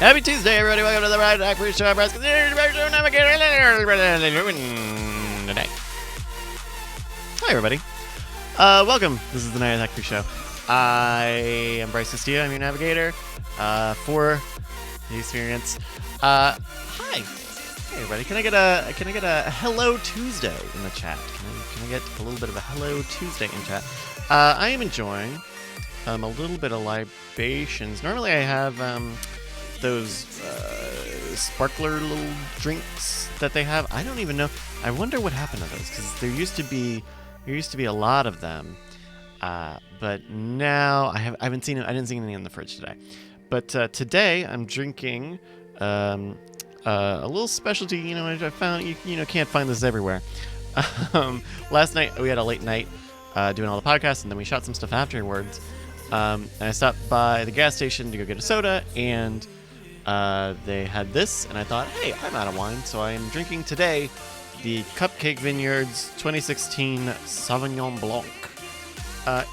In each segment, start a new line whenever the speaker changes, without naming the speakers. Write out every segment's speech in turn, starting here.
Happy Tuesday, everybody. Welcome to the Ride Back Preshow. Today. Hi, everybody. Welcome. This is the Night Attack Preshow. I am Bryce Castillo. I'm your navigator for the experience. Hi. Hey, everybody. Can I get a Hello Tuesday in the chat? Can I get a little bit of a Hello Tuesday in chat? I am enjoying a little bit of libations. Normally, I have those sparkler little drinks that they have. I don't even know. I wonder what happened to those, because there used to be a lot of them, but now I haven't seen it. I didn't see anything in the fridge today. But today I'm drinking a little specialty. I found you can't find this everywhere. Last night we had a late night doing all the podcasts, and then we shot some stuff afterwards. And I stopped by the gas station to go get a soda, and they had this, and I thought, hey, I'm out of wine, so I am drinking today the Cupcake Vineyards 2016 Sauvignon Blanc.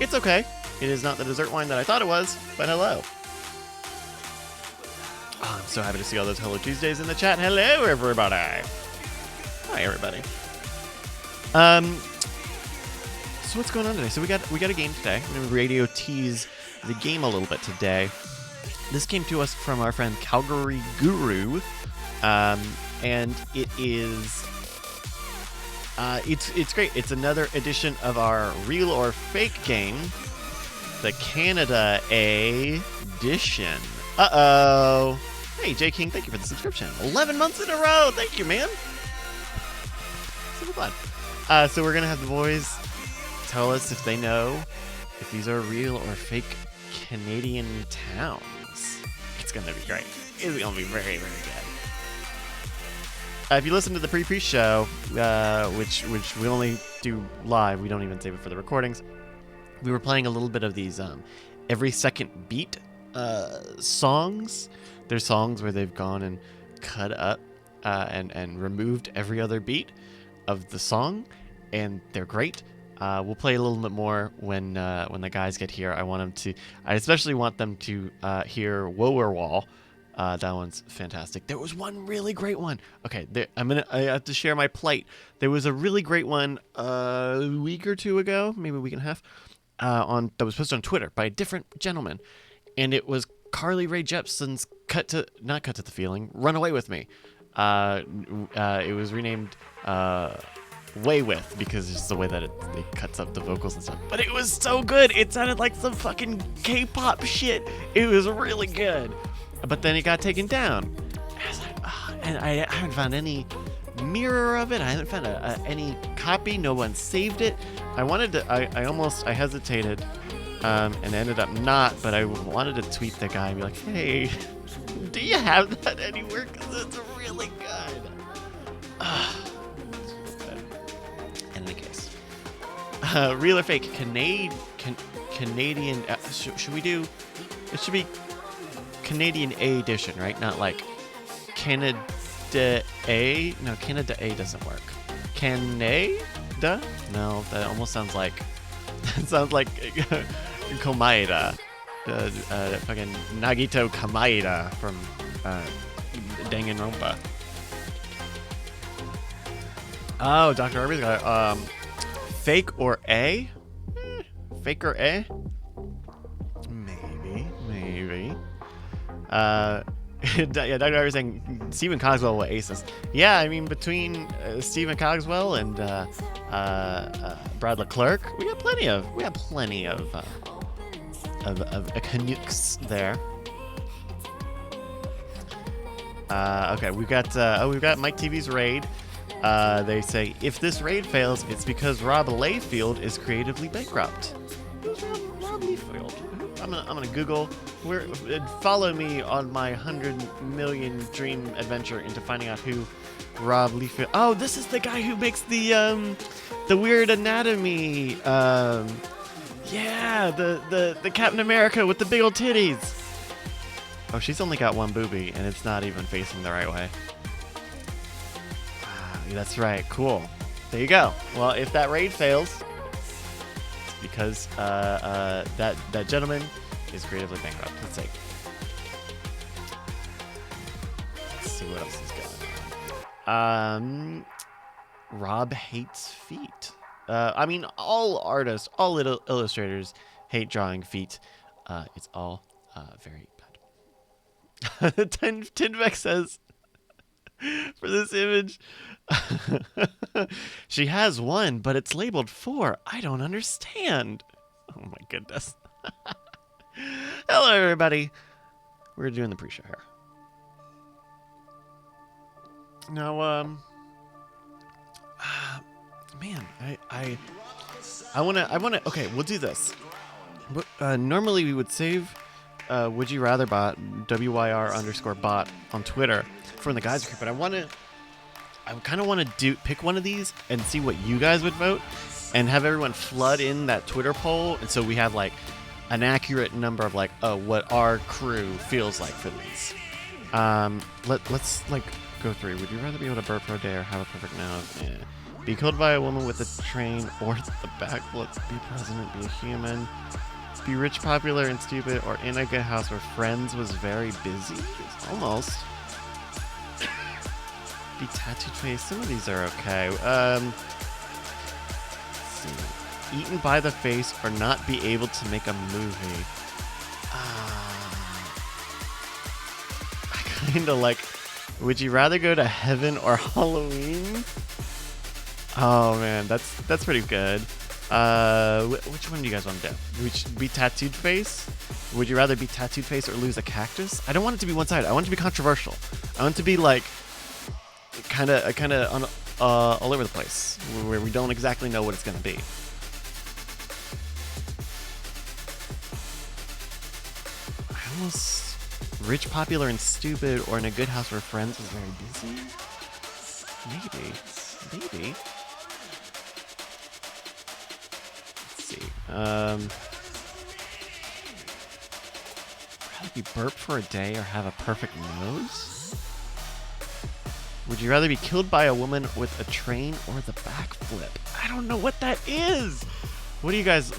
It's okay. It is not the dessert wine that I thought it was, but hello. Oh, I'm so happy to see all those Hello Tuesdays in the chat. Hello, everybody. Hi, everybody. So what's going on today? So we got a game today. I'm going to radio tease the game a little bit today. This came to us from our friend Calgary Guru, and it is it's great. It's another edition of our real or fake game, the Canada edition. Uh-oh. Hey, J King, thank you for the subscription. 11 months in a row. Thank you, man. Super fun. So we're gonna have the boys tell us if they know if these are real or fake Canadian towns. It's gonna be great. It's gonna be very, very good. If you listen to the pre-show, which we only do live, we don't even save it for the recordings. We were playing a little bit of these every second beat songs. There's songs where they've gone and cut up and removed every other beat of the song, and they're great. We'll play a little bit more when the guys get here. I especially want them to hear Whoa-Wall. That one's fantastic. There was one really great one. Okay, I have to share my plight. There was a really great one a week or two ago, maybe a week and a half, that was posted on Twitter by a different gentleman, and it was Carly Rae Jepsen's Not Cut to the Feeling, Run Away With Me. It was renamed Way With, because it's the way that it cuts up the vocals and stuff. But it was so good. It sounded like some fucking K-pop shit. It was really good. But then it got taken down. And I haven't found any mirror of it. I haven't found any copy. No one saved it. I wanted to. I hesitated, and ended up not. But I wanted to tweet the guy and be like, "Hey, do you have that anywhere? Because it's really good." In any case, real or fake Canadian? Should we do? It should be Canadian A edition, right? Not like Canada A. No, Canada A doesn't work. Canada? No, that almost sounds like Komaeda. Fucking Nagito Komaeda from Danganronpa. Oh, Dr. Harvey's got fake or A? Fake or A? Maybe. Yeah, Dr. Harvey's saying Stephen Cogswell will ace us. Yeah, I mean, between Stephen Cogswell and Brad Leclerc, we got plenty of Canucks there. Okay, we've got Mike TV's raid. They say, if this raid fails, it's because Rob Layfield is creatively bankrupt. Who's Rob Layfield? I'm gonna Google. Follow me on my 100 million dream adventure into finding out who Rob Layfield. Oh, this is the guy who makes the Weird Anatomy. Yeah, the Captain America with the big old titties. Oh, she's only got one boobie, and it's not even facing the right way. That's right. Cool. There you go. Well, if that raid fails, it's because that gentleman is creatively bankrupt. Let's see. what else is going on. Rob hates feet. I mean, all artists, all illustrators hate drawing feet. It's all very bad. Tinvek says, for this image, she has one, but it's labeled 4. I don't understand. Oh my goodness. Hello, everybody. We're doing the pre-show here. Now, man, I wanna. Okay, we'll do this. Normally we would save Would You Rather Bot, WYR_bot on Twitter from the guys group, but I kind of want to pick one of these and see what you guys would vote, and have everyone flood in that Twitter poll, and so we have like an accurate number of like what our crew feels like for these. Let's like go through. Would you rather be able to burp for a day or have a perfect nose? Yeah. Be killed by a woman with a train or the backflips. Be president. Be a human. Be rich, popular, and stupid, or in a good house where friends was very busy. Almost. Be tattooed face. Some of these are okay. Let's see. Eaten by the face or not be able to make a movie. I kind of like. Would you rather go to heaven or Halloween? Oh man, that's pretty good. Which one do you guys want to do? Be tattooed face? Would you rather be tattooed face or lose a cactus? I don't want it to be one-sided. I want it to be controversial. I want it to be like kind of on all over the place, where we don't exactly know what it's gonna be. I almost rich, popular, and stupid, or in a good house where friends is very busy. Maybe. Rather be burped for a day or have a perfect nose? Would you rather be killed by a woman with a train or the backflip? I don't know what that is. What do you guys?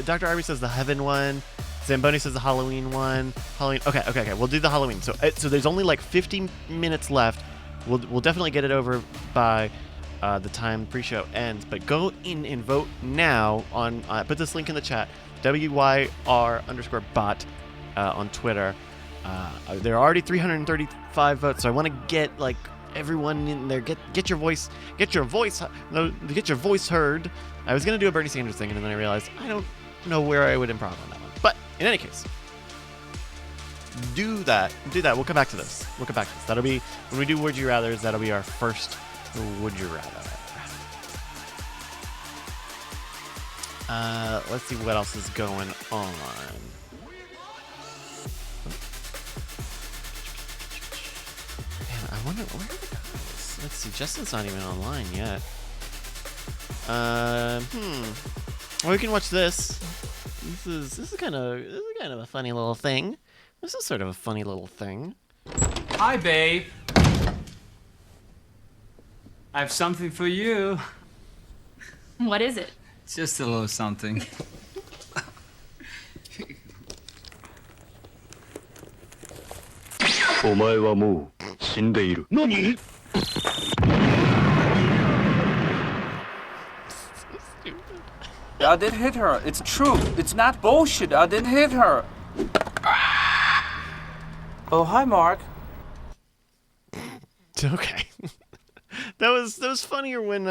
Dr. Arby says the heaven one. Zamboni says the Halloween one. Okay. We'll do the Halloween. So there's only like 15 minutes left. We'll definitely get it over by the time pre-show ends, but go in and vote now on put this link in the chat, WYR_bot on Twitter. There are already 335 votes, so I want to get like everyone in there. Get your voice heard. I was gonna do a Bernie Sanders thing, and then I realized I don't know where I would improv on that one. But in any case, do that. We'll come back to this. That'll be when we do Would You Rathers. That'll be our first Would You Rather. Let's see what else is going on. Man, I wonder where are the guys? Let's see. Justin's not even online yet. Well, we can watch this. This is kind of a funny little thing. This is sort of a funny little thing.
Hi, babe. I have something for you.
What is it?
Just a little something.
I did hit her. It's true. It's not bullshit. I did hit her. Oh, hi, Mark.
Okay. that was funnier when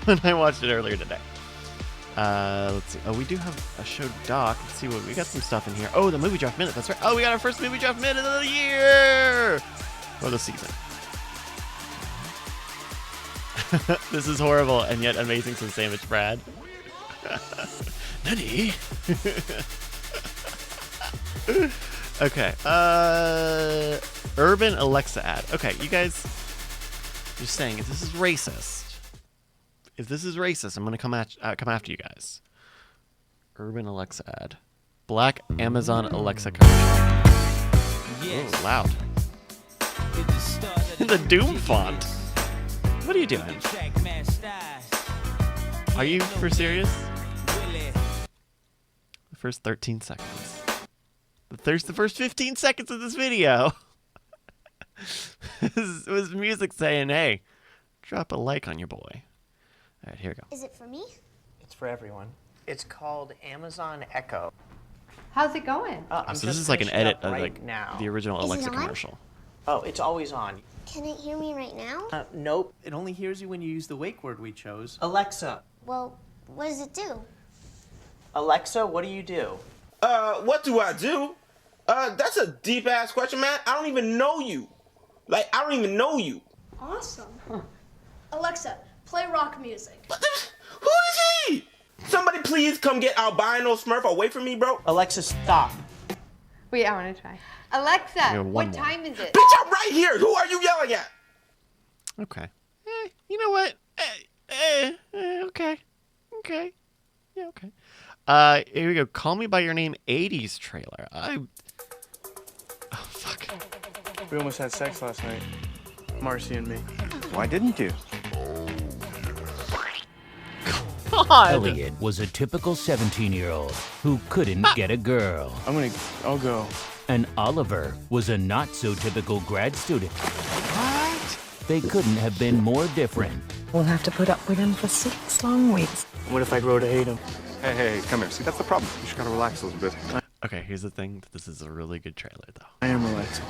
when I watched it earlier today. Let's see. Oh, we do have a show doc. Let's see what we got. Some stuff in here. Oh, the movie draft minute. That's right. Oh, we got our first movie draft minute of the year or the season. This is horrible and yet amazing. Says Sandwich Brad. Nutty. Okay. Urban Alexa ad. Okay, you guys. Just saying, if this is racist, I'm gonna come after you guys. Urban Alexa ad. Black Amazon Alexa commercial. Oh, loud. The Doom font. What are you doing? Are you for serious? The first 13 seconds. The first 15 seconds of this video. It was music saying, "Hey, drop a like on your boy." All right, here we go.
Is it for me?
It's for everyone. It's called Amazon Echo.
How's it going?
I'm
So this
just
is like an
finishing
edit
up
of
right
like
now.
the original
Is it
Alexa
on?
commercial.
Oh, it's always on.
Can it hear me right now?
Nope. It only hears you when you use the wake word we chose. Alexa.
Well, what does it do?
Alexa, what do you do?
What do I do? That's a deep ass question, man. I don't even know you. Like, I don't even know you.
Awesome. Alexa, play rock music.
Who is he? Somebody please come get albino Smurf away from me, bro.
Alexa, stop.
Wait, I want to try. Alexa,
one
what
more.
time is it?
Bitch, I'm right here. Who are you yelling at?
Okay. You know what? Okay. Okay. Yeah, okay. Here we go. Call Me By Your Name 80s trailer. Oh, fuck.
We almost had sex last night. Marcy and me.
Why didn't you?
God.
Elliot was a typical 17-year-old who couldn't get a girl.
I'll go.
And Oliver was a not-so-typical grad student.
What?
They couldn't have been more different.
We'll have to put up with him for 6 long weeks.
What if I grow to hate him?
Hey, come here. See, that's the problem. You just gotta relax a little bit.
Okay, here's the thing. This is a really good trailer, though.
I am relaxed.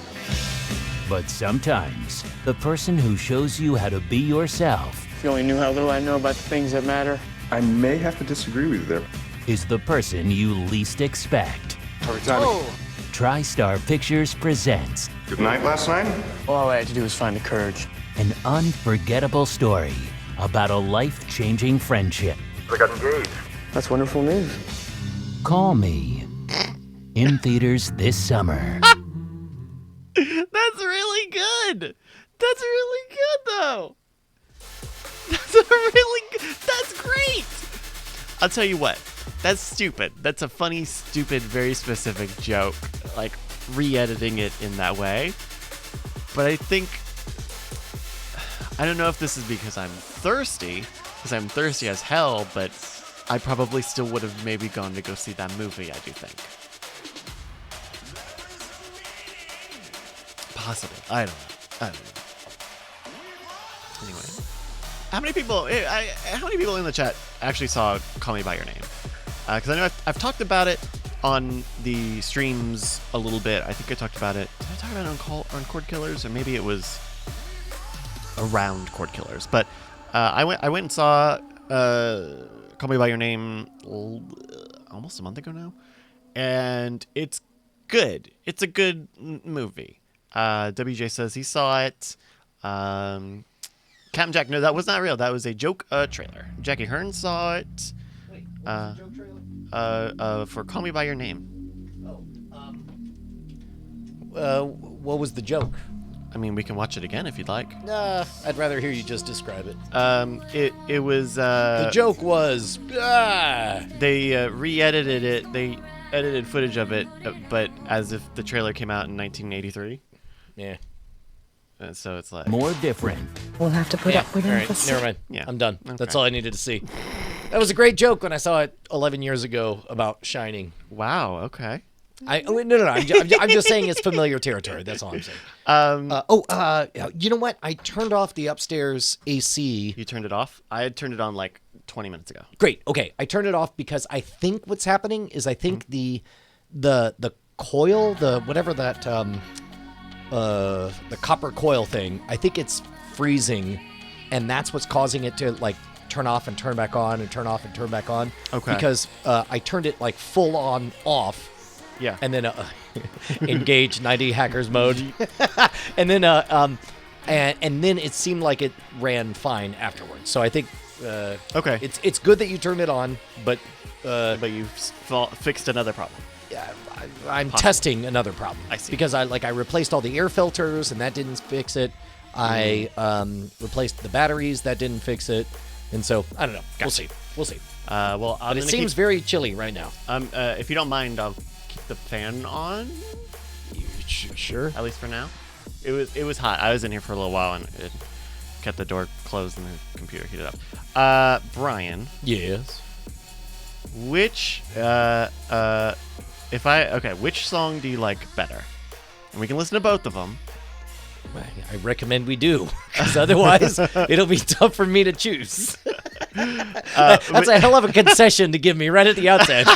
But sometimes, the person who shows you how to be yourself
If you only knew how little I know about the things that matter.
I may have to disagree with you there.
is the person you least expect.
Perfect timing.
TriStar Pictures presents
Good night last night?
All I had to do was find the courage.
an unforgettable story about a life-changing friendship.
I got engaged.
That's wonderful news.
Call Me. In theaters this summer.
That's really good. That's really good, though. That's a really good. That's great. I'll tell you what. That's stupid. That's a funny, stupid, very specific joke. Like, re-editing it in that way. But I think... I don't know if this is because I'm thirsty. Because I'm thirsty as hell, but I probably still would have maybe gone to go see that movie, I do think. Possibly. I don't know. Anyway. How many people in the chat actually saw Call Me By Your Name? Because I know I've talked about it on the streams a little bit. I think I talked about it. Did I talk about it on Cord Killers? Or maybe it was around Cord Killers. But I went and saw Call Me By Your Name almost a month ago now. And it's good. It's a good movie. WJ says he saw it. Captain Jack, no, that was not real. That was a joke trailer. Jackie Hearn saw it.
Wait, what was the joke trailer?
For Call Me By Your Name.
What was the joke?
I mean, we can watch it again if you'd like.
I'd rather hear you just describe it.
It was...
the joke was...
They re-edited it. They edited footage of it, but as if the trailer came out in 1983.
Yeah.
So it's like...
More different.
We'll have to put up with him
All right,
for 6
never mind.
Yeah.
I'm done.
Okay.
That's all I needed to see. That was a great joke when I saw it 11 years ago about Shining.
Wow, okay.
No. I'm just saying it's familiar territory. That's all I'm saying. You know what? I turned off the upstairs AC.
You turned it off? I had turned it on like 20 minutes ago.
Great. Okay. I turned it off because I think what's happening is I think the coil, the whatever that the copper coil thing, I think it's freezing, and that's what's causing it to like turn off and turn back on and turn off and turn back on.
Okay.
Because I turned it like full on off.
Yeah.
And then engage 90 hackers mode. And then and then it seemed like it ran fine afterwards. So I think
okay.
It's good that you turned it on, but
you fixed another problem.
I'm testing another problem.
I see.
Because I replaced all the air filters and that didn't fix it. I replaced the batteries, that didn't fix it. And so I don't know.
Gotcha.
We'll see.
But
it seems very chilly right now.
If you don't mind, I'll keep the fan on.
Sure.
At least for now. It was hot. I was in here for a little while and it kept the door closed and the computer heated up. Brian.
Yes.
Which which song do you like better? And we can listen to both of them.
I recommend we do, because otherwise it'll be tough for me to choose. That's a hell of a concession to give me right at the outset.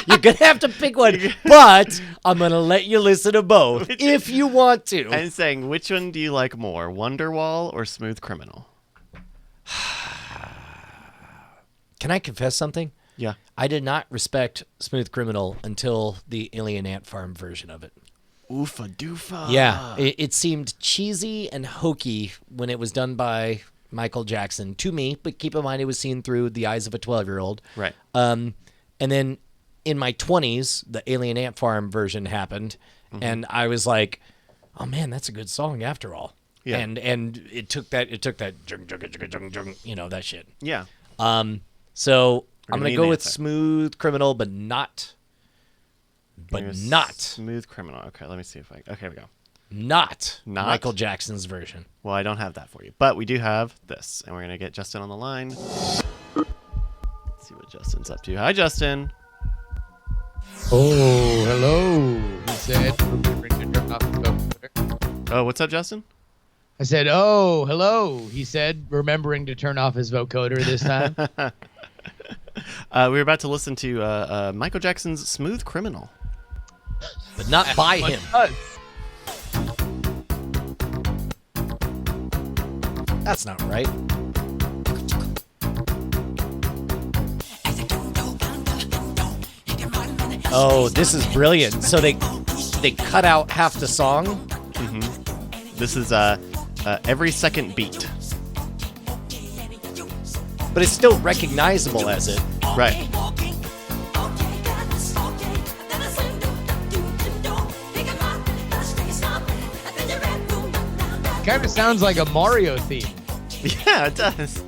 You're going to have to pick one, but I'm going to let you listen to both if you want to.
I'm saying, which one do you like more, Wonderwall or Smooth Criminal?
Can I confess something?
Yeah.
I did not respect Smooth Criminal until the Alien Ant Farm version of it.
Oofa doofa.
Yeah, it seemed cheesy and hokey when it was done by Michael Jackson to me, but keep in mind it was seen through the eyes of a 12-year-old.
Right.
And then in my 20s, the Alien Ant Farm version happened, and I was like, "Oh man, that's a good song after all."
Yeah.
And it took that jung, you know, that shit.
Yeah.
So I'm
gonna
gonna go
need
with
that.
Smooth Criminal, but not
Smooth Criminal. Okay, let me see if I. Okay, here we go.
Not
Not?
Michael Jackson's version.
Well, I don't have that for you, but we do have this, and we're gonna get Justin on the line. Let's see what Justin's up to. Hi, Justin.
Oh, hello. He said.
Oh, what's up, Justin?
I said, oh, hello. He said, remembering to turn off his vocoder this time.
We were about to listen to Michael Jackson's "Smooth Criminal,"
but not by him. That's not right. Oh, this is brilliant. So they cut out half the song.
This is every second beat,
but it's still recognizable as it.
Right.
Kind of sounds like a Mario theme.
Yeah, it does.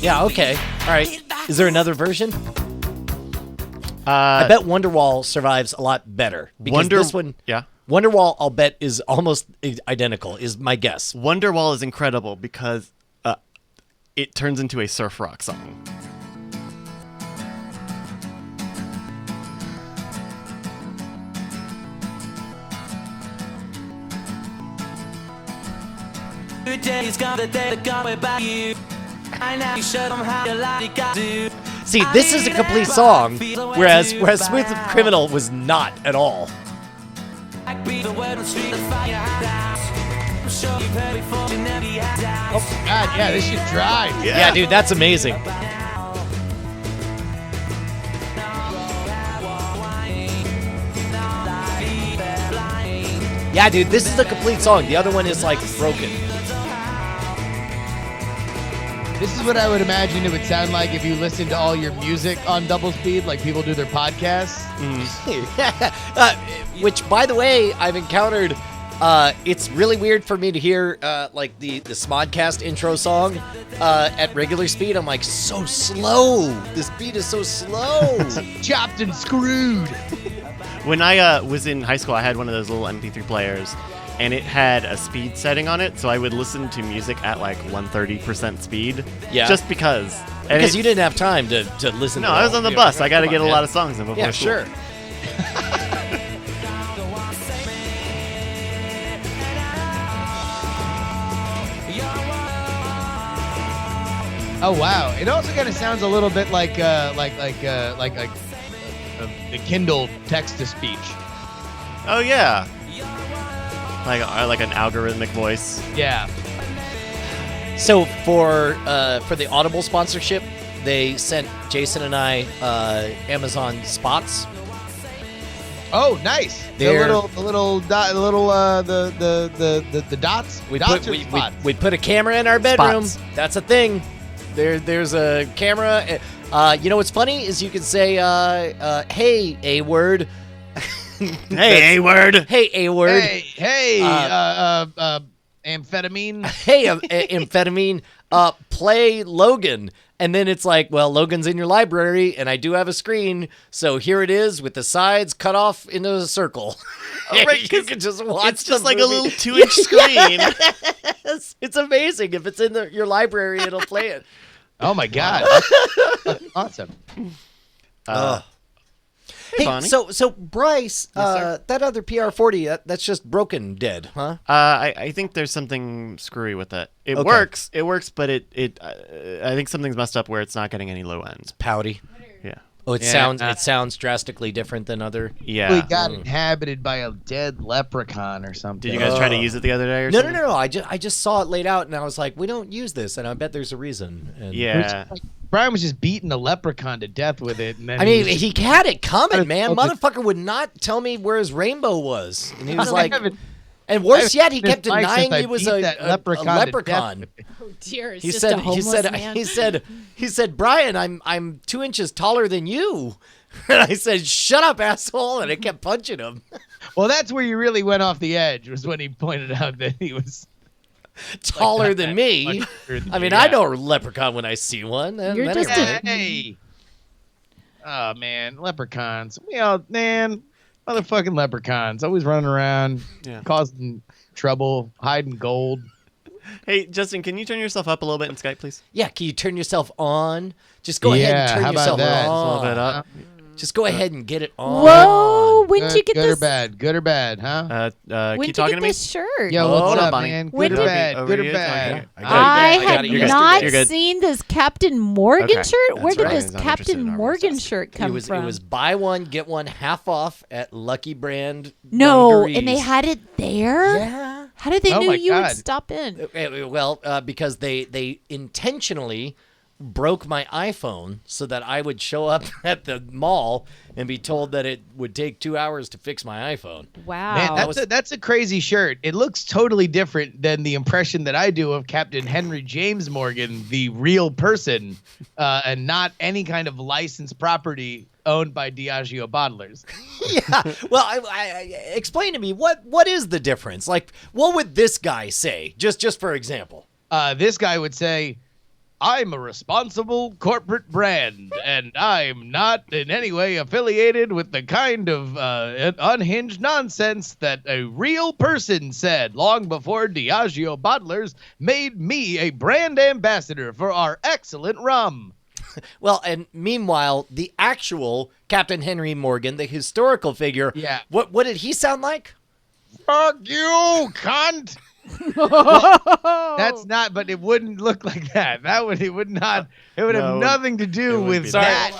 Yeah, okay. All right. Is there another version? I bet Wonderwall survives a lot better. Because this one,
yeah.
Wonderwall, I'll bet, is almost identical, is my guess.
Wonderwall is incredible because it turns into a surf rock song.
Good days got the day to go about you. I know you show them how you like it, got to.
See, this is a complete song, whereas Smooth Criminal was not at all.
Oh, God, yeah, this should drive.
Yeah, dude, that's amazing. Yeah, dude, this is the complete song. The other one is, like, broken.
This is what I would imagine it would sound like if you listened to all your music on double speed, like people do their podcasts.
Which, by the way, I've encountered. It's really weird for me to hear like the Smodcast intro song at regular speed. I'm like, so slow. This beat is so slow.
Chopped and screwed.
When I was in high school, I had one of those little MP3 players, and it had a speed setting on it, so I would listen to music at like 130% speed.
Yeah.
Just because. And
Because you didn't have time to listen
No,
to it
I was
all.
on the
Yeah,
bus. I got to
come
get
on,
a lot
man.
of songs in before
Yeah,
school.
sure.
Oh wow! It also kind of sounds a little bit like the Kindle text to speech.
Oh yeah. Like an algorithmic voice.
Yeah.
So for the Audible sponsorship, they sent Jason and I Amazon spots.
Oh, nice! The dots.
We put a camera in our bedroom.
Spots.
That's a thing. There's a camera. You know what's funny is you can say, "Hey, A word."
Hey, A word.
Hey, A word.
Hey, amphetamine.
Hey, amphetamine. Play Logan. And then it's like, well, Logan's in your library, and I do have a screen, so here it is with the sides cut off into a circle.
Right,
you can just watch.
It's just
the
like a
movie.
little 2-inch screen.
Yes, it's amazing. If it's in your library, it'll play it.
Oh my God, that's awesome.
Hey,
Bonnie.
so Bryce,
Yes,
that other PR40, that's just broken dead, huh?
I think there's something screwy with it. It works, but I think something's messed up where it's not getting any low ends.
Pouty.
Yeah.
Oh, it sounds drastically different than other.
Yeah.
We got inhabited by a dead leprechaun or something.
Did you guys try to use it the other day or
No,
something?
no. I just saw it laid out, and I was like, we don't use this, and I bet there's a reason. And
Yeah.
Brian was just beating a leprechaun to death with it. And then
I mean, he had it coming, man. Motherfucker would not tell me where his rainbow was, and he was like, and worse yet, he kept denying he was a leprechaun.
Oh dear, it's
He
just
said,
a homeless man.
he said, Brian, I'm 2 inches taller than you. And I said, shut up, asshole, and I kept punching him.
Well, that's where you really went off the edge, was when he pointed out that he was
taller than me. I mean, I know a leprechaun when I see one.
You're just
Hey. Oh, man, leprechauns. Motherfucking leprechauns. Always running around, causing trouble, hiding gold.
Hey, Justin, can you turn yourself up a little bit in Skype, please?
Yeah, can you turn yourself on? Just go ahead and turn
how
yourself
about that?
on.
A little bit up.
Just go ahead and get it on.
Whoa, when did you get
good
this?
or bad? Good or bad, huh?
When
keep
did you
talking
get
to me.
this shirt?
Yo,
Hold
what's
on,
up,
Bonnie.
man?
When
Good or
did-
bad?
Over
Good or
you.
bad?
I
You're
have
good.
not
You're good.
seen this Captain Morgan
Okay.
shirt. Where
That's
did
right.
this
I'm interested
Captain
in our
Morgan
recess.
shirt come
It
from?
was buy one get one half off at Lucky Brand.
No,
Dungarees.
and they had it there.
Yeah.
How did they
Oh
know
my
you would
God.
stop in?
Well, because they intentionally broke my iPhone so that I would show up at the mall and be told that it would take 2 hours to fix my iPhone.
Wow.
Man, that's a crazy shirt. It looks totally different than the impression that I do of Captain Henry James Morgan, the real person, and not any kind of licensed property owned by Diageo bottlers.
Yeah. Well, I explain to me what is the difference? Like, what would this guy say? Just for example.
This guy would say, I'm a responsible corporate brand, and I'm not in any way affiliated with the kind of unhinged nonsense that a real person said long before Diageo bottlers made me a brand ambassador for our excellent rum.
Well, and meanwhile, the actual Captain Henry Morgan, the historical figure, what did he sound like?
Fuck you, cunt! Well, that's not, but it wouldn't look like that. It would not. It would have nothing to do with that.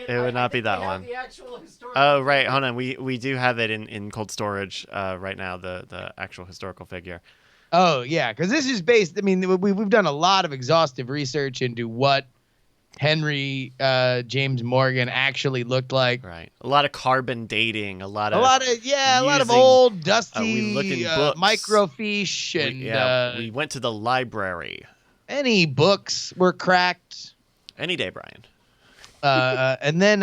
It would not be that one. Oh, right. Hold on. We do have it in cold storage right now, the actual historical figure.
Oh, yeah, because this is based, I mean, we've done a lot of exhaustive research into what Henry James Morgan actually looked like.
Right. A lot of carbon dating, a lot of
old dusty
looking books.
microfiche and
we went to the library.
Any books were cracked.
Any day, Brian.
And then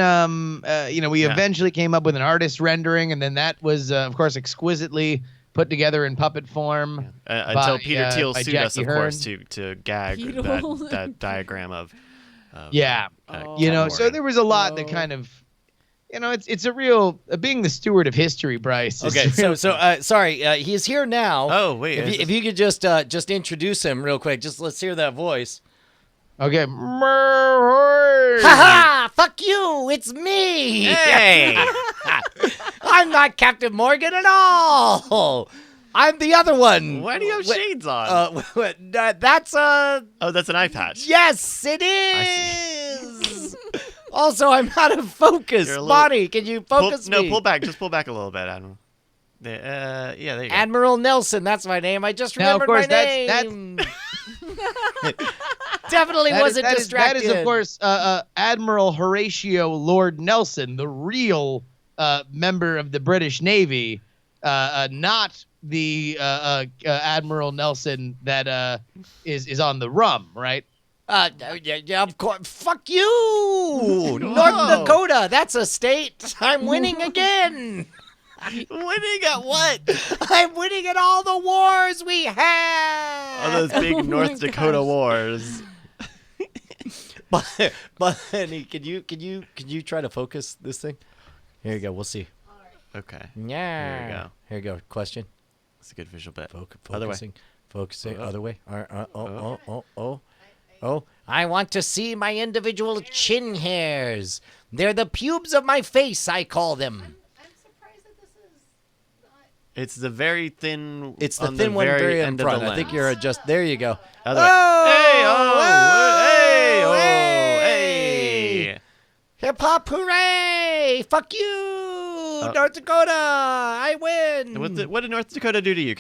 we eventually came up with an artist rendering, and then that was of course exquisitely put together in puppet form.
Until Peter Thiel
by
sued us,
Jackie
of course,
Hearn.
to gag that diagram of
so there was a lot that kind of, it's a real, being the steward of history, Bryce.
Okay, sorry, he's here now.
Oh, wait.
If you could just introduce him real quick, let's hear that voice.
Okay.
Ha fuck you, it's me.
Hey.
I'm not Captain Morgan at all. I'm the other one.
Why do you have shades on?
That's
Oh, that's an eye patch.
Yes, it is. Also, I'm out of focus. Bonnie, can you focus me?
No, pull back. Just pull back a little bit, Admiral. There you go.
Admiral Nelson, that's my name. I just remembered my name. Definitely wasn't distracted.
That is, of course, Admiral Horatio Lord Nelson, the real member of the British Navy, not the Admiral Nelson that is on the rum, right?
Yeah, of course. Fuck you, North Dakota. That's a state. I'm winning again.
Winning at what?
I'm winning at all the wars we have.
All those big North Dakota wars.
But Henny, can you try to focus this thing? Here you go. We'll see.
Okay.
Yeah.
Here we go.
Here you go. Question.
That's a good visual bit.
Other way. Focusing. Other way. Oh. I want to see my individual chin hairs. They're the pubes of my face, I call them.
It's the very thin.
It's the
on
thin one very in
end of
front.
the
I think
lens.
you're just there. You go.
Other way. Hey, hey.
Hip hop, hooray! Fuck you, North Dakota! I win.
What did North Dakota do to you,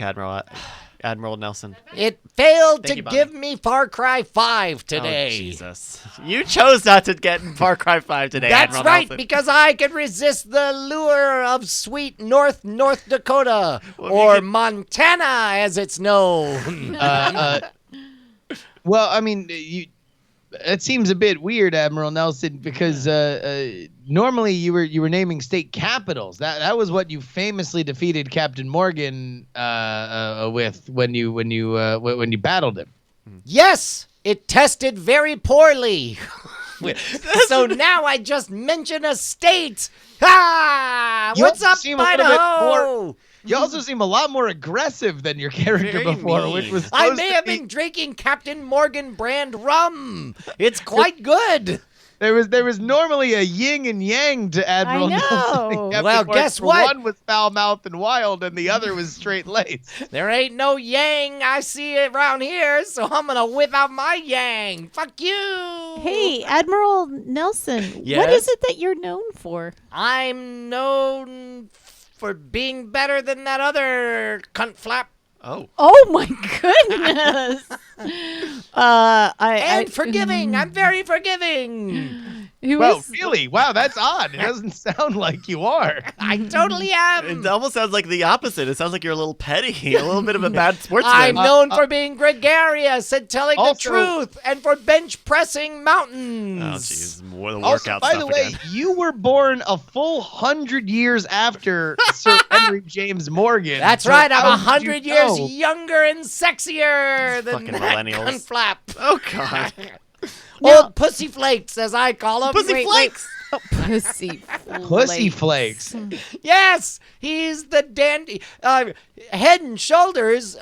Admiral Nelson?
It failed
Thank
to
you,
give me Far Cry 5 today.
Oh, Jesus. You chose not to get in Far Cry 5 today,
That's
Admiral
right,
Nelson.
because I could resist the lure of sweet North Dakota, or Montana, as it's known.
Well, I mean, it seems a bit weird, Admiral Nelson, because normally you were naming state capitals. That was what you famously defeated Captain Morgan with when you battled him.
Yes, it tested very poorly. So now I just mention a state. Ah,
You
what's
also
up,
seem a little bit
Idaho?
You also seem a lot more aggressive than your character
Very
before,
mean.
which was
I
supposed
may
to
have
be-
been drinking Captain Morgan brand rum. It's quite good.
There was normally a yin and yang to Admiral
know.
Nelson. Captain
Well,
Morgan,
guess
for
what?
One was foul-mouthed and wild, and the other was straight-laced.
There ain't no yang I see around here, so I'm gonna whip out my yang. Fuck you.
Hey, Admiral Nelson, what
Yes?
is it that you're known for?
I'm known for being better than that other cunt flap.
Oh.
Oh my goodness.
And forgiving. I'm very forgiving.
Well, really? Wow, that's odd. It doesn't sound like you are.
I totally am.
It almost sounds like the opposite. It sounds like you're a little petty, a little bit of a bad sportsman.
I'm known for being gregarious and telling the
also-
truth, and for bench pressing mountains.
Oh, jeez. More the
Also,
workout
by
stuff
the way,
again.
you were born a full 100 years after Sir Henry James Morgan.
That's
So
right. I'm
how did you
100 years
know?
younger and sexier than
Fucking
that
millennials.
cunt flap.
Oh, God.
Old pussy flakes, as I call him.
Pussy flakes.
Pussy
Pussy flakes.
Yes, he's the dandy. Head and shoulders,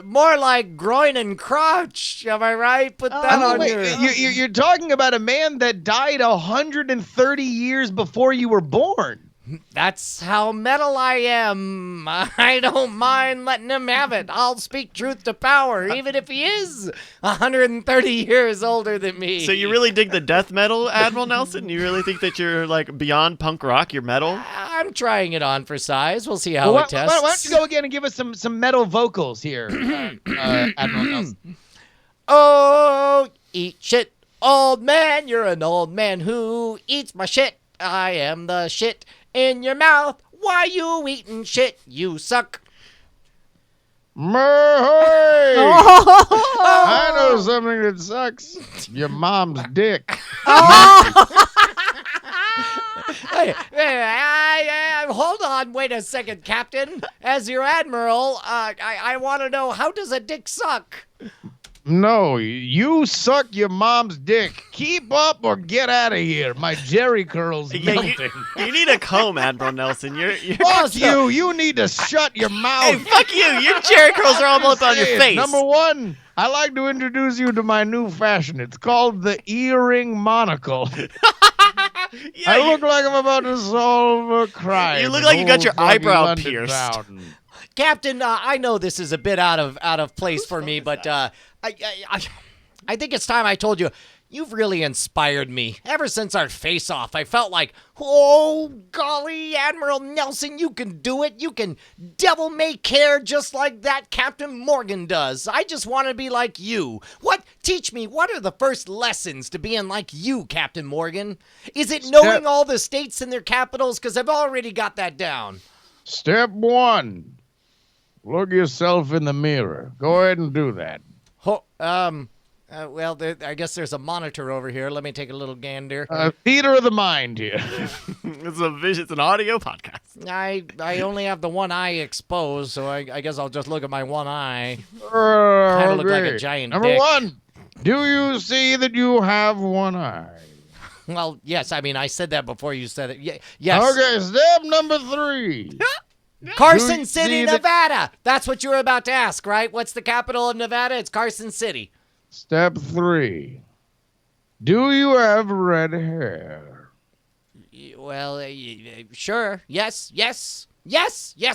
more like groin and crotch. Am I right? Put that on
Wait,
your...
you're talking about a man that died 130 years before you were born.
That's how metal I am. I don't mind letting him have it. I'll speak truth to power, even if he is 130 years older than me.
So you really dig the death metal, Admiral Nelson? You really think that you're like beyond punk rock? You're metal?
I'm trying it on for size. We'll see how
Well,
it tests.
why don't you go again and give us some metal vocals here, Admiral Nelson?
Oh, eat shit, old man. You're an old man who eats my shit. I am the shit in your mouth. Why you eating shit? You suck.
I know something that sucks. Your mom's dick.
Hey, hold on. Wait a second, Captain. As your admiral, I want to know, how does a dick suck?
No, you suck your mom's dick. Keep up or get out of here. My Jerry curls melting.
You need a comb, Admiral Nelson. You're
Fuck you. You need to shut your mouth.
Hey, fuck you. Your Jerry curls are all up on your face.
Number one, I like to introduce you to my new fashion. It's called the earring monocle. I look like I'm about to solve a crime.
You look like you got your
in old
eyebrow
London
pierced.
town.
Captain, I know this is a bit out of place for me, but I think it's time I told you. You've really inspired me. Ever since our face-off, I felt like, oh, golly, Admiral Nelson, you can do it. You can devil-may-care just like that Captain Morgan does. I just want to be like you. Teach me, what are the first lessons to being like you, Captain Morgan? Is it knowing all the states and their capitals? Because I've already got that down.
Step one, look yourself in the mirror. Go ahead and do that.
Well, I guess there's a monitor over here. Let me take a little gander.
Theater of the mind here.
It's an audio podcast.
I only have the one eye exposed, so I guess I'll just look at my one eye. Kind of look like a giant
Number
dick.
one, do you see that you have one eye?
Well, yes. I mean, I said that before you said it. Yes.
Okay, step number three.
Carson City, Nevada. That's what you were about to ask, right? What's the capital of Nevada? It's Carson City.
Step three, do you have red hair?
Well, sure. Yes,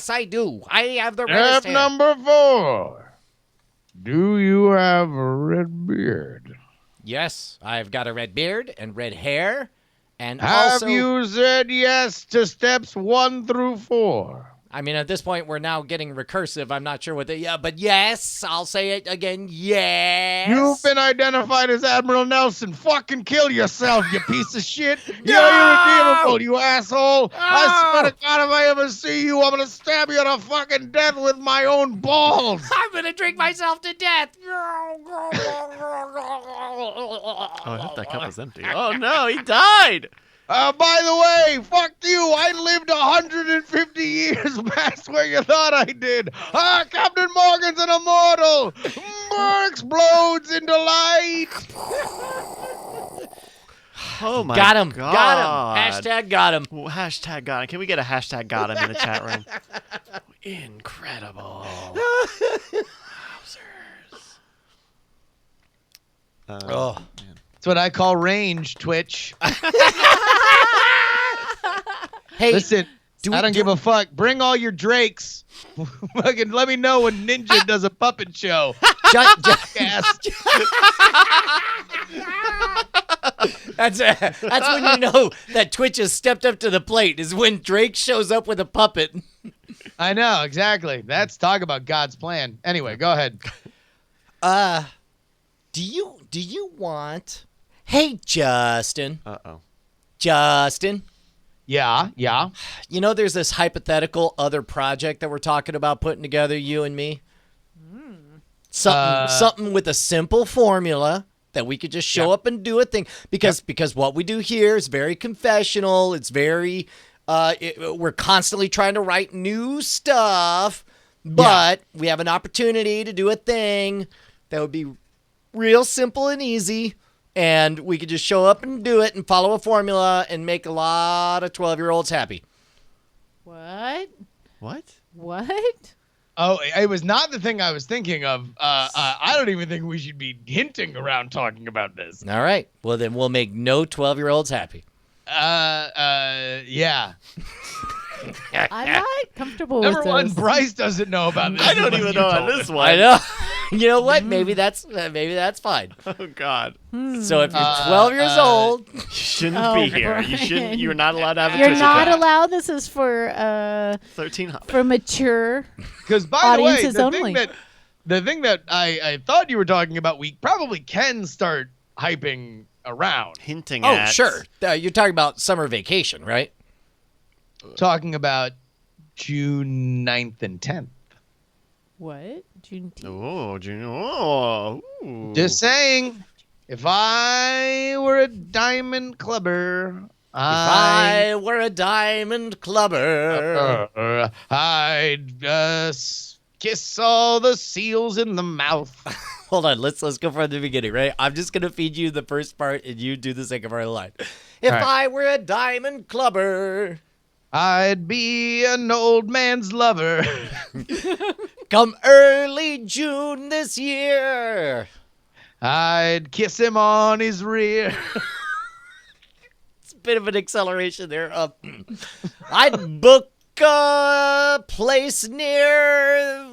I do. I have the reddest
Step
hair.
number 4. Do you have a red beard?
Yes, I've got a red beard and red hair. And
Have
also,
you said yes to steps 1 through 4?
I mean, at this point, we're now getting recursive. I'm not sure what but yes, I'll say it again. Yes.
You've been identified as Admiral Nelson. Fucking kill yourself, you piece of shit. You're irredeemable, you asshole. I swear to God, if I ever see you, I'm going to stab you to fucking death with my own balls.
I'm going to drink myself to death.
Oh, I hope that cup is empty. Oh, no, he died.
By the way, fuck you. I lived 150 years past where you thought I did. Captain Morgan's an immortal. Explodes into light.
Oh, my
Got him.
God.
Got him. Hashtag got him.
Hashtag got him. Can we get a hashtag got him in the chat room? Incredible.
Oh, that's what I call range, Twitch.
Hey,
listen, I don't give a fuck. Bring all your Drakes. Fucking let me know when Ninja does a puppet show.
That's when you know that Twitch has stepped up to the plate, is when Drake shows up with a puppet.
I know, exactly. That's talk about God's plan. Anyway, go ahead.
Do you want... Hey, Justin.
Uh-oh.
Justin.
Yeah.
You know, there's this hypothetical other project that we're talking about putting together, you and me. Something with a simple formula that we could just show up and do a thing. Because what we do here is very confessional. It's very, we're constantly trying to write new stuff, but we have an opportunity to do a thing that would be real simple and easy. And we could just show up and do it and follow a formula and make a lot of 12-year-olds happy.
What?
Oh, it was not the thing I was thinking of. I don't even think we should be hinting around talking about this.
All right. Well, then we'll make no 12-year-olds happy.
Yeah.
I'm not comfortable
Number
with
one,
this.
Bryce doesn't know about this.
I don't even know on this one.
I know. You know what? Maybe that's fine.
Oh, God.
So if you're 12 years old,
you shouldn't be here.
Brian.
You're not allowed to have a
You're
Twitch
not
account.
allowed. This is for
1300.
for mature
Because by the way,
audiences only.
the thing that I thought you were talking about, we probably can start hyping around.
Hinting
oh,
at.
sure. You're talking about summer vacation, right?
Talking about June 9th and 10th.
What? Juneteenth?
Oh, June. Oh. Ooh.
Just saying, if I were a diamond clubber,
If I were a diamond clubber,
I'd kiss all the seals in the mouth.
Hold on, let's go from the beginning, right? I'm just gonna feed you the first part, and you do the second part of the line. If I were a diamond clubber,
I'd be an old man's lover.
Come early June this year,
I'd kiss him on his rear.
It's a bit of an acceleration there. I'd book a place near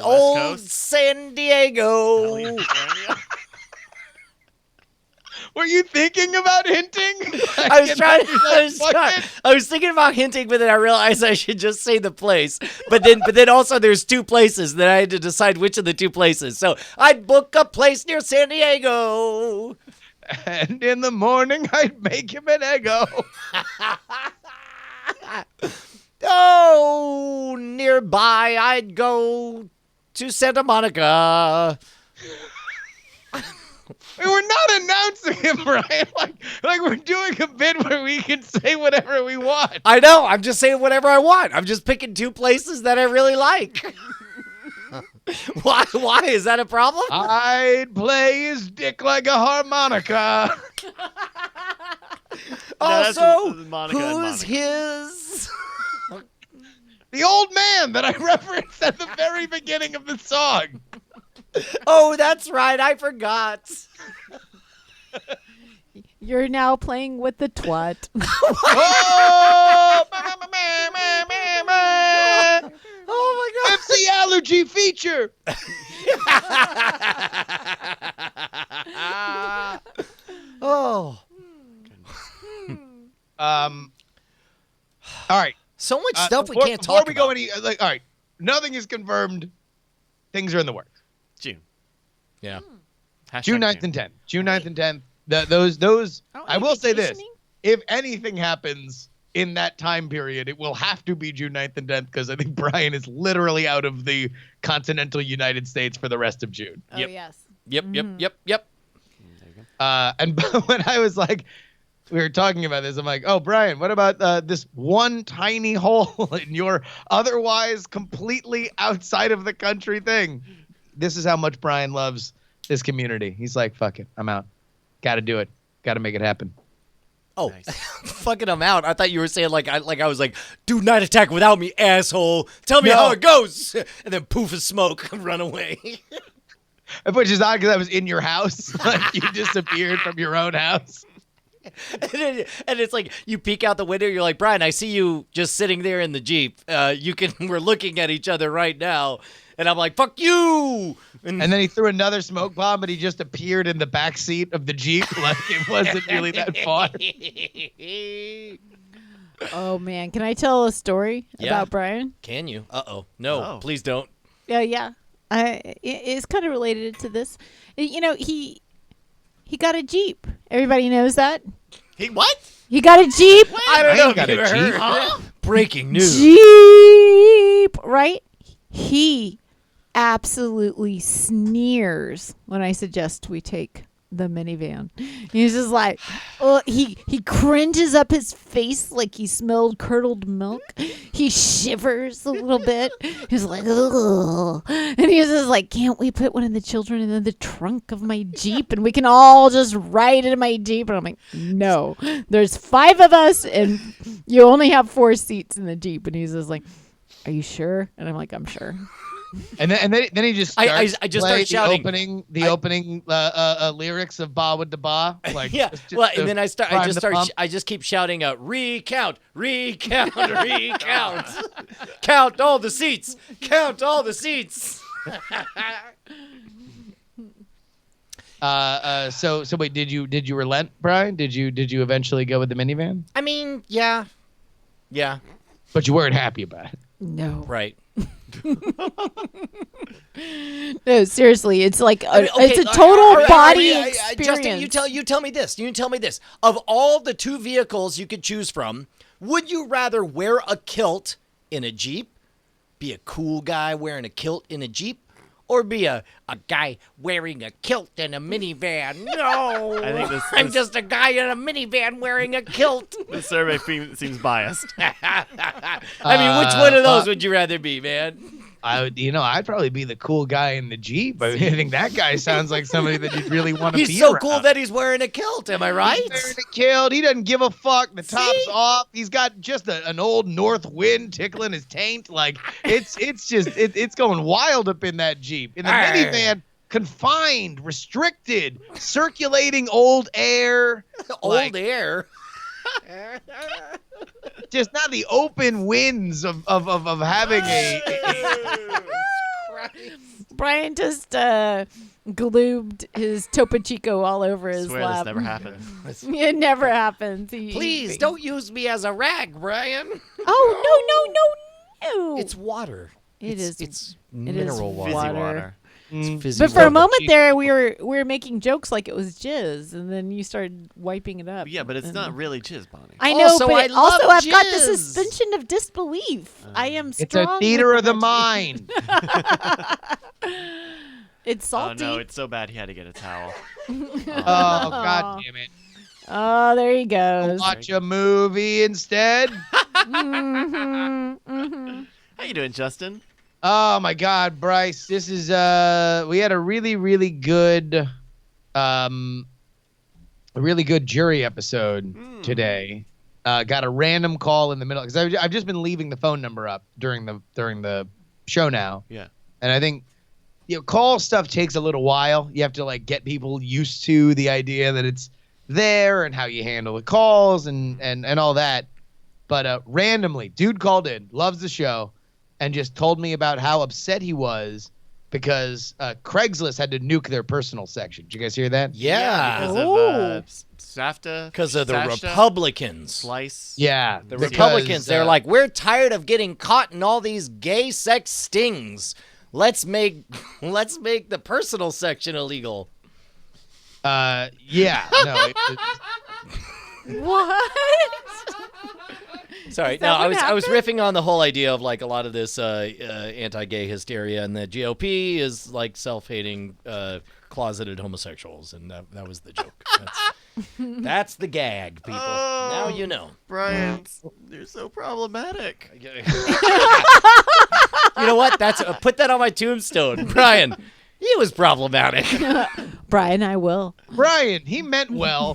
old
Coast?
San Diego.
Were you thinking about hinting?
I was thinking about hinting, but then I realized I should just say the place. But then also there's two places that I had to decide which of the two places. So I'd book a place near San Diego.
And in the morning, I'd make him an Eggo.
Oh, nearby, I'd go to Santa Monica.
We're not announcing him, Brian. Like we're doing a bit where we can say whatever we want.
I know. I'm just saying whatever I want. I'm just picking two places that I really like. Why? Is that a problem?
I'd play his dick like a harmonica.
Also,
Monica
who's his?
The old man that I referenced at the very beginning of the song.
Oh, that's right. I forgot.
You're now playing with the twat.
Oh,
Oh my God.
MC Allergy feature.
Oh.
All right.
So much stuff we can't
before
talk
we go
about.
any, all right, nothing is confirmed. Things are in the works.
June.
Yeah.
June 9th and 10th. June 9th and 10th. Those. I will say this: if anything happens in that time period, it will have to be June 9th and 10th because I think Brian is literally out of the continental United States for the rest of June.
Oh, yes.
Yep.
And when I was like, we were talking about this, I'm like, oh, Brian, what about this one tiny hole in your otherwise completely outside of the country thing? This is how much Brian loves this community. He's like, fuck it, I'm out. Got to do it. Got to make it happen.
Oh, nice. Fucking I'm out. I thought you were saying like I was like, do not attack without me, asshole. Tell me how it goes. And then poof of smoke, run away.
Which is odd because I was in your house. Like you disappeared from your own house.
And it's like you peek out the window. You're like, Brian, I see you just sitting there in the Jeep. We're looking at each other right now. And I'm like, fuck you.
And then he threw another smoke bomb, but he just appeared in the back seat of the Jeep. Like it wasn't really that far.
Oh, man. Can I tell a story about Brian?
Can you? Uh-oh. No, please don't.
Yeah. It's kind of related to this. You know, he got a Jeep. Everybody knows that.
He what?
He got a Jeep.
I don't know if
got
you
a
ever
Jeep.
heard. Huh? Breaking news.
Jeep, right? He absolutely sneers when I suggest we take the minivan. He's just like, he cringes up his face like he smelled curdled milk. He shivers a little bit. He's like, ugh. And he's just like, can't we put one of the children in the trunk of my Jeep and we can all just ride in my Jeep? And I'm like, no, there's 5 of us and you only have 4 seats in the Jeep. And he's just like, are you sure? And I'm like, I'm sure.
And then he just starts
I just start shouting
the opening lyrics of Ba with the Ba. Like
yeah. Well, and then I just keep shouting out, recount, count all the seats, count all the seats.
So wait, did you relent, Brian? Did you eventually go with the minivan?
I mean, yeah.
But you weren't happy about it.
No.
Right.
No, seriously, it's like it's a total body experience.
Justin, you tell me this. You tell me this. Of all the 2 vehicles you could choose from, would you rather wear a kilt in a Jeep, be a cool guy wearing a kilt in a Jeep, or be a guy wearing a kilt in a minivan? No,
I think
I'm just a guy in a minivan wearing a kilt.
The survey seems biased.
I mean, which one of those would you rather be, man?
I'd probably be the cool guy in the Jeep. I think that guy sounds like somebody that you'd really want to be
He's so
around.
cool that he's wearing a kilt. Am I right?
He's wearing a kilt. He doesn't give a fuck. The top's off. He's got just an old north wind tickling his taint. Like it's going wild up in that Jeep. In the minivan, confined, restricted, circulating old air.
Old air.
Just not the open winds of having a
Brian just gloobed his Topo Chico all over his
swear
lap.
this never happened.
It never happens.
Please don't use me as a rag, Brian.
Oh no!
It's water. It's
mineral
water.
Fizzy water.
But for a moment there, we were making jokes like it was jizz, and then you started wiping it up.
Yeah, but it's not really jizz, Bonnie.
I know,
Also,
but
I
I've got the
jizz.
suspension of disbelief. I am strong.
It's a theater of the mind.
It's salty.
Oh no, it's so bad he had to get a towel.
Oh god damn it!
Oh, there he goes.
Watch a movie instead.
Mm-hmm.
How you doing, Justin?
Oh my God, Bryce! This is we had a really good jury episode today. Got a random call in the middle because I've just been leaving the phone number up during the show now.
Yeah,
and I think call stuff takes a little while. You have to like get people used to the idea that it's there and how you handle the calls and all that. But randomly, dude called in, loves the show, and just told me about how upset he was because Craigslist had to nuke their personal section. Did you guys hear that?
Yeah.
Because of SAFTA.
Because of the
SAFTA,
Republicans.
Slice.
Yeah.
The Republicans, they're like, we're tired of getting caught in all these gay sex stings. Let's make the personal section illegal.
Yeah. No.
What?
Sorry, no, I was riffing on the whole idea of like a lot of this anti-gay hysteria, and the GOP is like self-hating closeted homosexuals, and that was the joke. That's the gag, people. Now you know.
Brian, you're so problematic.
You know what? Put that on my tombstone, Brian. He was problematic.
Brian, I will.
Brian, he meant well.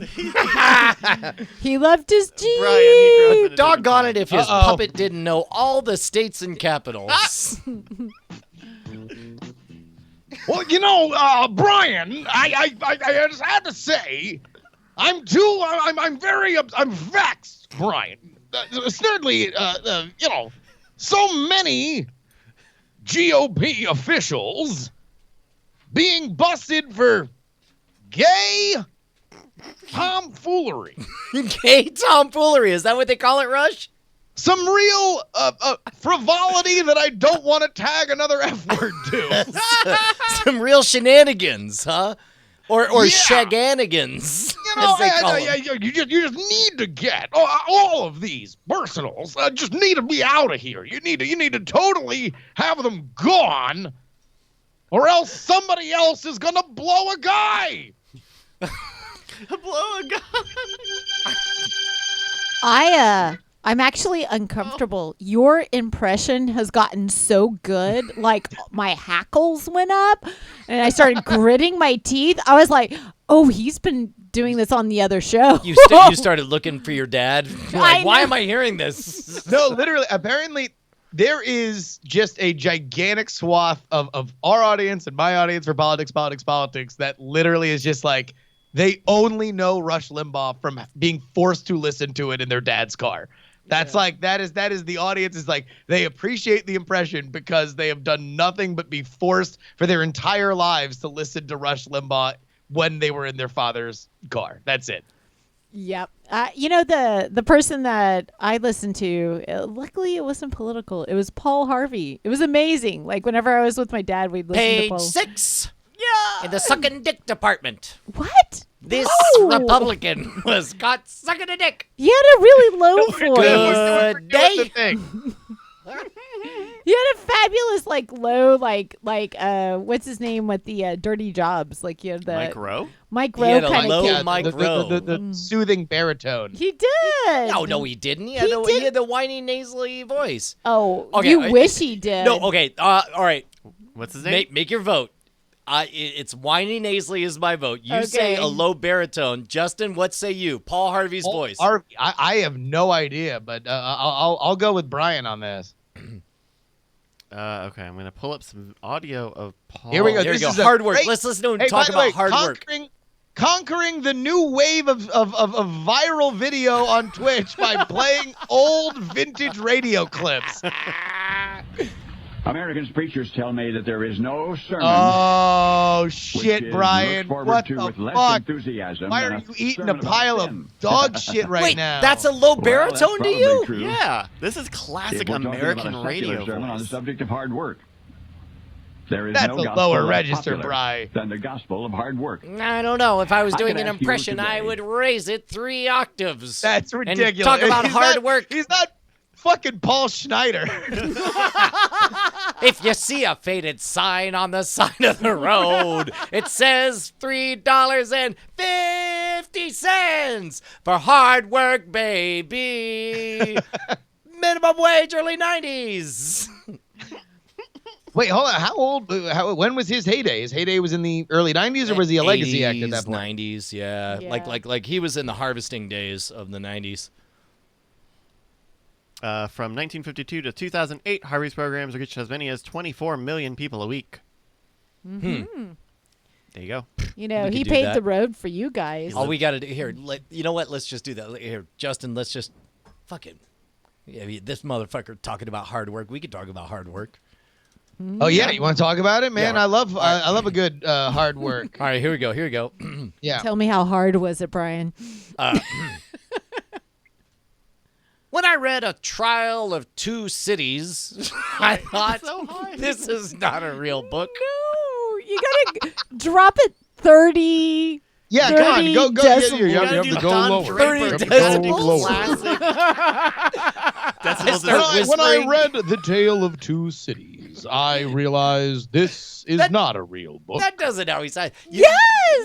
He loved his Jeep.
Brian, he grew up in a
Doggone it if his
Uh-oh.
puppet didn't know all the states and capitals.
Well, Brian, I just had to say, I'm vexed, Brian. Certainly, so many GOP officials being busted for gay tomfoolery.
Gay tomfoolery, is that what they call it, Rush?
Some real frivolity that I don't want to tag another F word to.
Some real shenanigans, huh? Or shaganigans, as they call them.
You just need to get all of these personals. Just need to be out of here. You need to totally have them gone, or else somebody else is gonna blow a guy.
Blow a gun.
I'm actually uncomfortable. Your impression has gotten so good, like my hackles went up, and I started gritting my teeth. I was like, "Oh, he's been doing this on the other show."
You started looking for your dad. You're like, why am I hearing this?
No, literally. Apparently, there is just a gigantic swath of our audience and my audience for politics that literally is just like, they only know Rush Limbaugh from being forced to listen to it in their dad's car. That's like, that is the audience is like, they appreciate the impression because they have done nothing but be forced for their entire lives to listen to Rush Limbaugh when they were in their father's car. That's it.
Yep. The person that I listened to, luckily it wasn't political. It was Paul Harvey. It was amazing. Like whenever I was with my dad, we'd listen to Paul.
Page 6. Yeah. In the sucking dick department.
What?
This
No.
Republican was caught sucking a dick.
He had a really low voice.
Good day.
He had a fabulous, low, what's his name with the dirty jobs? Like, you had the
Mike Rowe?
Mike
He had
Rowe
a
kind
low
of
Mike Rowe.
The soothing baritone.
He did.
No, he didn't. He had the whiny, nasally voice.
Oh,
Okay,
you wish he did.
No, okay. All right.
What's his name?
Make your vote. It's whiny nasally is my vote. You say a low baritone. Justin, what say you? Paul Harvey's voice.
I have no idea, but I'll go with Brian on this.
Okay, I'm going to pull up some audio of Paul.
Here we go.
There
This
you go.
is a
Hard work.
great-
Let's listen to him
Hey,
talk
by the
about
way,
hard work.
Conquering the new wave of viral video on Twitch by playing old vintage radio clips.
Americans preachers tell me that there is no sermon.
Oh shit,
which is
Brian!
looked forward
What
to
the
with less
fuck?
enthusiasm
Why
than
are you eating a
sermon about
pile
sin.
of dog shit right
Wait,
now?
that's a low
Well,
baritone
that's
to
probably
you?
true.
Yeah, this is classic
If we're talking
American
about a secular
radio
sermon on the
voice.
subject of hard work. There is
That's
no
a
gospel
lower
less
register,
popular
Bri.
than the gospel of hard work.
I don't know. If I was
I
doing
could
an
ask you
impression, I
today.
would raise it 3 octaves.
That's
And
ridiculous.
talk about
He's
hard
not-
work.
He's not fucking Paul Schneider.
If you see a faded sign on the side of the road, it says $3.50 for hard work, baby. Minimum wage, early 90s.
Wait, hold on. How old? When was his heyday? His heyday was in the early 90s, or was he a legacy act at that point?
90s, yeah. Like he was in the harvesting days of the 90s.
From 1952 to 2008, Harvey's programs reached as many as 24 million people a week.
Mm-hmm.
There you go.
You know,
We
he
could do
paved
that.
the road for you guys.
All we got to do here, you know what? Let's just do that. Here, Justin, let's just fucking. Yeah, this motherfucker talking about hard work. We could talk about hard work.
Oh yeah, you want to talk about it, man?
Yeah.
I love a good hard work.
All right, here we go. Here we go.
Yeah.
Tell me how hard was it, Brian?
When I read A Trial of Two Cities, I thought, this is not a real book.
No, you gotta drop it 30.
Yeah,
30
come on, go.
decibels.
You have to go lower.
30
Go
decibels.
lower. When I read The Tale of Two Cities, I realized this is not a real book.
That doesn't how he said.
Yes!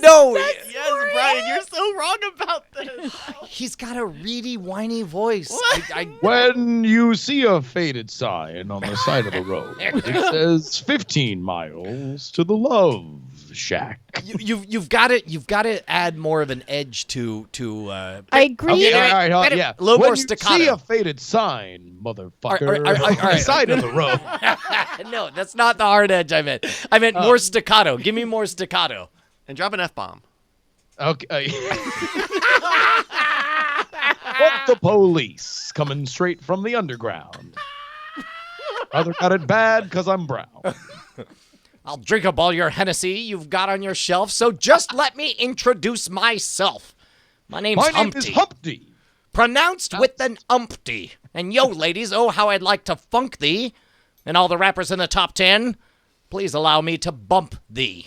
No.
Yes, Brian, you're so wrong about this.
He's got a reedy, whiny voice.
When you see a faded sign on the side of the road, it says 15 miles to the Love Shack.
You've got to add more of an edge to.
I agree.
Okay, all right, yeah.
A little
when
more
you
staccato.
see a faded sign, motherfucker,
All right.
on the side of the road.
No, that's not the hard edge I meant. I meant more staccato. Give me more staccato.
And drop an F-bomb.
Okay. Fuck the police coming straight from the underground. Brother got it bad because I'm brown.
I'll drink up all your Hennessy you've got on your shelf, so just let me introduce myself. My name's
My name
Humpty.
is Humpty.
Pronounced with an umpty. And yo, ladies, oh, how I'd like to funk thee. And all the rappers in the top 10, please allow me to bump thee.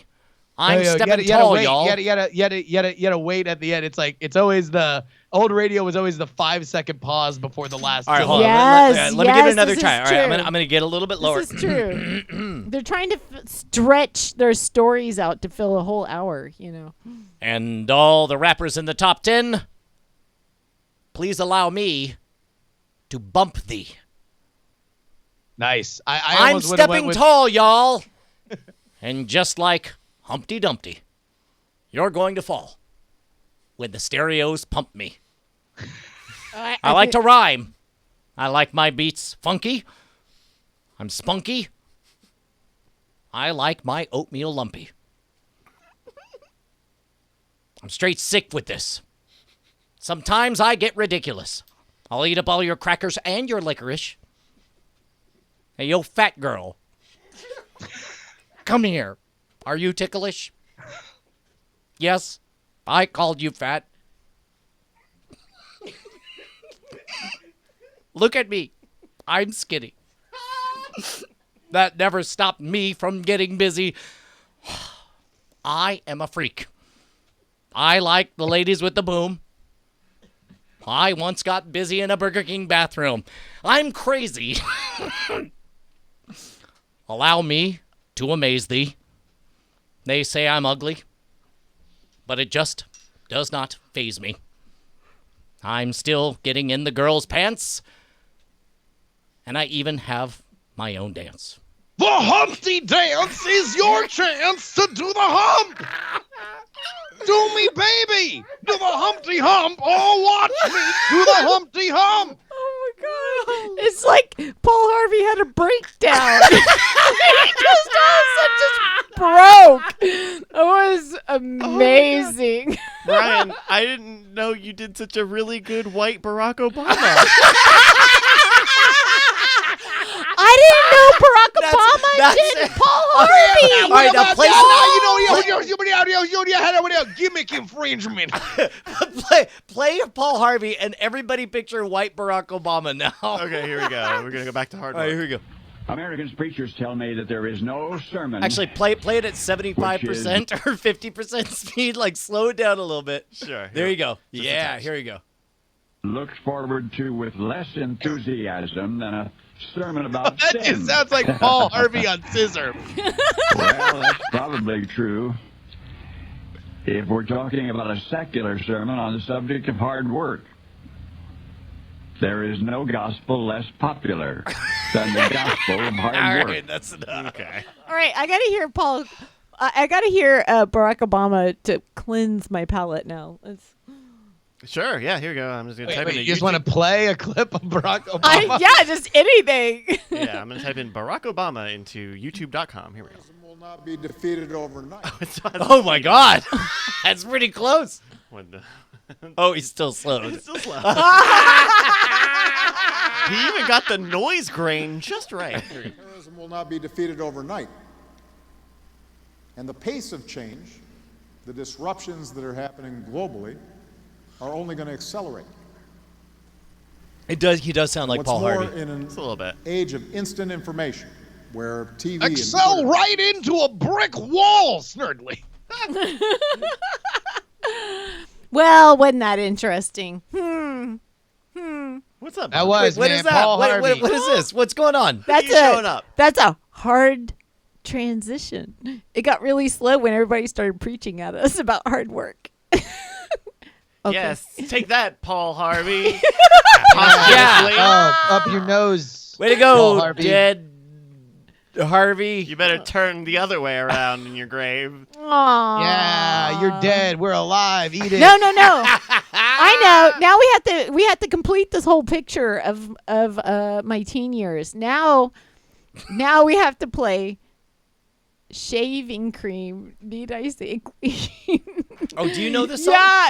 I'm stepping tall, y'all.
You gotta wait at the end. It's like, it's always the old radio was always the 5-second pause before the last.
All right, hold on. Let me give it another try. All right, I'm gonna get a little bit lower.
This is true. They're trying to stretch their stories out to fill a whole hour, you know.
And all the rappers in the top 10, please allow me to bump thee.
Nice.
I'm stepping tall, y'all. And just like Humpty Dumpty, you're going to fall when the stereos pump me. I like to rhyme. I like my beats funky. I'm spunky. I like my oatmeal lumpy. I'm straight sick with this. Sometimes I get ridiculous. I'll eat up all your crackers and your licorice. Hey, yo, fat girl. Come here. Are you ticklish? Yes, I called you fat. Look at me. I'm skinny. That never stopped me from getting busy. I am a freak. I like the ladies with the boom. I once got busy in a Burger King bathroom. I'm crazy. Allow me to amaze thee. They say I'm ugly, but it just does not faze me. I'm still getting in the girls' pants, and I even have my own dance.
The Humpty Dance is your chance to do the hump. Do me, baby. Do the Humpty Hump. Oh, watch me do the Humpty Hump.
Oh my God! It's like Paul Harvey had a breakdown. He just broke. It was amazing.
Brian, I didn't know you did such a really good white Barack Obama.
I didn't know Barack Obama did Paul Harvey.
All right, now play
gimmick infringement.
play Paul Harvey and everybody picture white Barack Obama now.
Okay, here we go. We're gonna go back to hard work.
All right, here we go.
Americans preachers tell me that there is no sermon.
Actually, play it at 75% or 50% speed. Like, slow it down a little bit.
Sure.
There you go. Yeah, here you go.
Looked forward to with less enthusiasm than a sermon about
That
sin.
just sounds like Paul Harvey on Scissor.
Well, that's probably true. If we're talking about a secular sermon on the subject of hard work, there is no gospel less popular than the gospel of hard
All
work.
right, that's enough.
Okay.
All right, I gotta hear Paul. I gotta hear Barack Obama to cleanse my palate now.
Sure. Yeah. Here we go. I'm just gonna type in.
You just want to play a clip of Barack Obama?
Just anything.
Yeah, I'm gonna type in Barack Obama into YouTube.com. Here we go.
Will not be defeated overnight.
Oh my God, that's pretty close.
What the?
Oh, he's still slowed.
He's still slow. He even got the noise grain just right.
Terrorism will not be defeated overnight. And the pace of change, the disruptions that are happening globally, are only going to accelerate.
It does. He does sound like
What's
Paul
more,
Harvey.
in an
a little bit.
age of instant information, where TV
Excel
and
right into a brick wall, Snurdly.
Well, wasn't that interesting?
What's up?
That was,
what
man,
is that?
Paul
What
Harvey.
is this? What's going on?
That's
showing up.
That's a hard transition. It got really slow when everybody started preaching at us about hard work.
Yes, take that, Paul Harvey.
Up your nose.
Way to go,
Paul Harvey.
dead Harvey.
You better turn the other way around in your grave.
Aww.
Yeah, you're dead. We're alive. Eat it.
No. I know. Now we have to complete this whole picture of my teen years. Now we have to play shaving cream. Need I say clean?
Oh, do you know this song?
Yeah,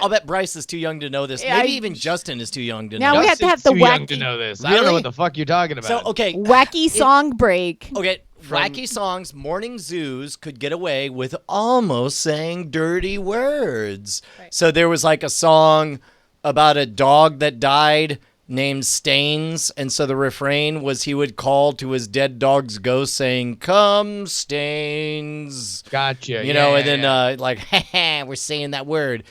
I'll bet Bryce is too young to know this.
Yeah,
Maybe even Justin is too young to know.
Now we have to have the
Too young
wacky,
to know this. I
Really?
don't know what the fuck you're talking about.
So okay,
wacky song break.
okay. Wacky songs, morning zoos could get away with almost saying dirty words.
Right.
So there was like a song about a dog that died named Stains, and so the refrain was he would call to his dead dog's ghost saying, "Come, Stains."
Gotcha.
You know, and then like, we're saying that word.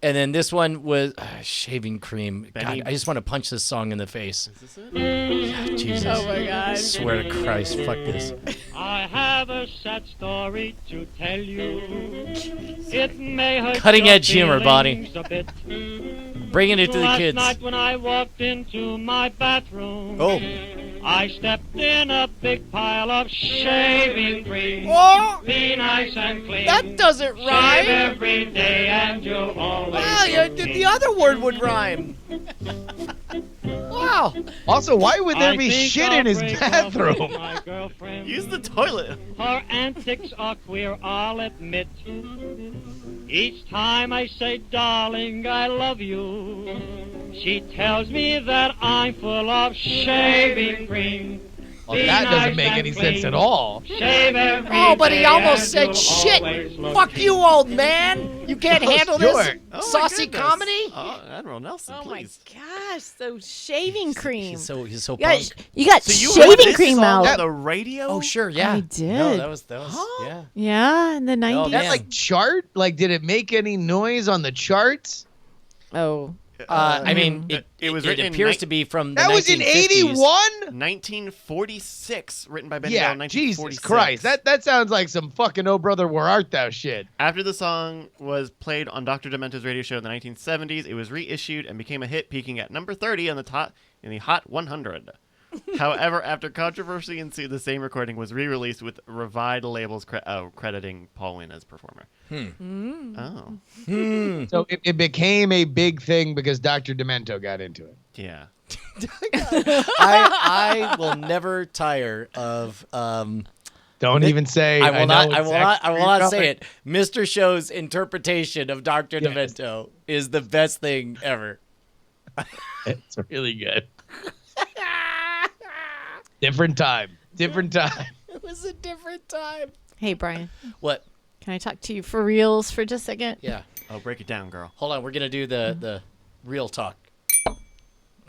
And then this one was shaving cream.
Benny-
God, I just want to punch this song in the face.
Is this it?
Yeah, Jesus.
Oh my God.
I swear to Christ, fuck this.
I have a sad story to tell you. It may hurt
Cutting
your
edge humor, Bonnie.
feelings a bit.
Bringing it to the
Last
kids.
night when I walked into my bathroom,
Oh.
I stepped in a big pile of shaving cream.
Oh.
Be nice and clean.
That doesn't
Shave
rhyme.
every day and you'll always
Wow,
look
the
neat.
other word would rhyme. Wow.
Also, why would there
I
be
think
shit
I'll
in his
break up with
bathroom?
my girlfriend.
Use the toilet.
Her antics are queer, I'll admit. Each time I say, darling, I love you, she tells me that I'm full of shaving cream.
Well, that doesn't make any sense at all.
Shave every
Oh, but he
day
almost
and
said
you'll
shit.
always look
Fuck you, old man. You can't handle this
Sure.
Oh, my
saucy
goodness.
comedy.
Oh, Admiral Nelson,
Oh
please.
my gosh, so shaving cream.
He's so
you
punk.
got
So you heard
shaving
this
cream
song
out.
on the radio?
Oh, sure, yeah.
I did.
No, that was yeah.
Yeah, in the 90s.
Oh,
That
man.
like chart? Like, did it make any noise on the charts?
Oh.
I mean,
it was
it
written in
appears to be from the
That was in
1950s.
81?
1946, written by Benny
Yeah,
Bell in
Jesus
1946.
Christ. That sounds like some fucking Oh Brother Where Art Thou shit.
After the song was played on Dr. Demento's radio show in the 1970s, it was reissued and became a hit, peaking at number 30 on in the Hot 100. However, after controversy ensued, the same recording was re-released with revised labels crediting Paul Wynn as performer. Oh.
So it became a big thing because Dr. Demento got into it.
Yeah.
I will never tire of
Don't even say.
I will
know
not
exactly
say it. Mr. Show's interpretation of Dr. Demento is the best thing ever.
It's really good. Different time. Different time.
It was a different time.
Hey, Brian.
What?
Can I talk to you for reals for just a second?
Yeah.
Oh, break it down, girl.
Hold on. We're going to do the real talk.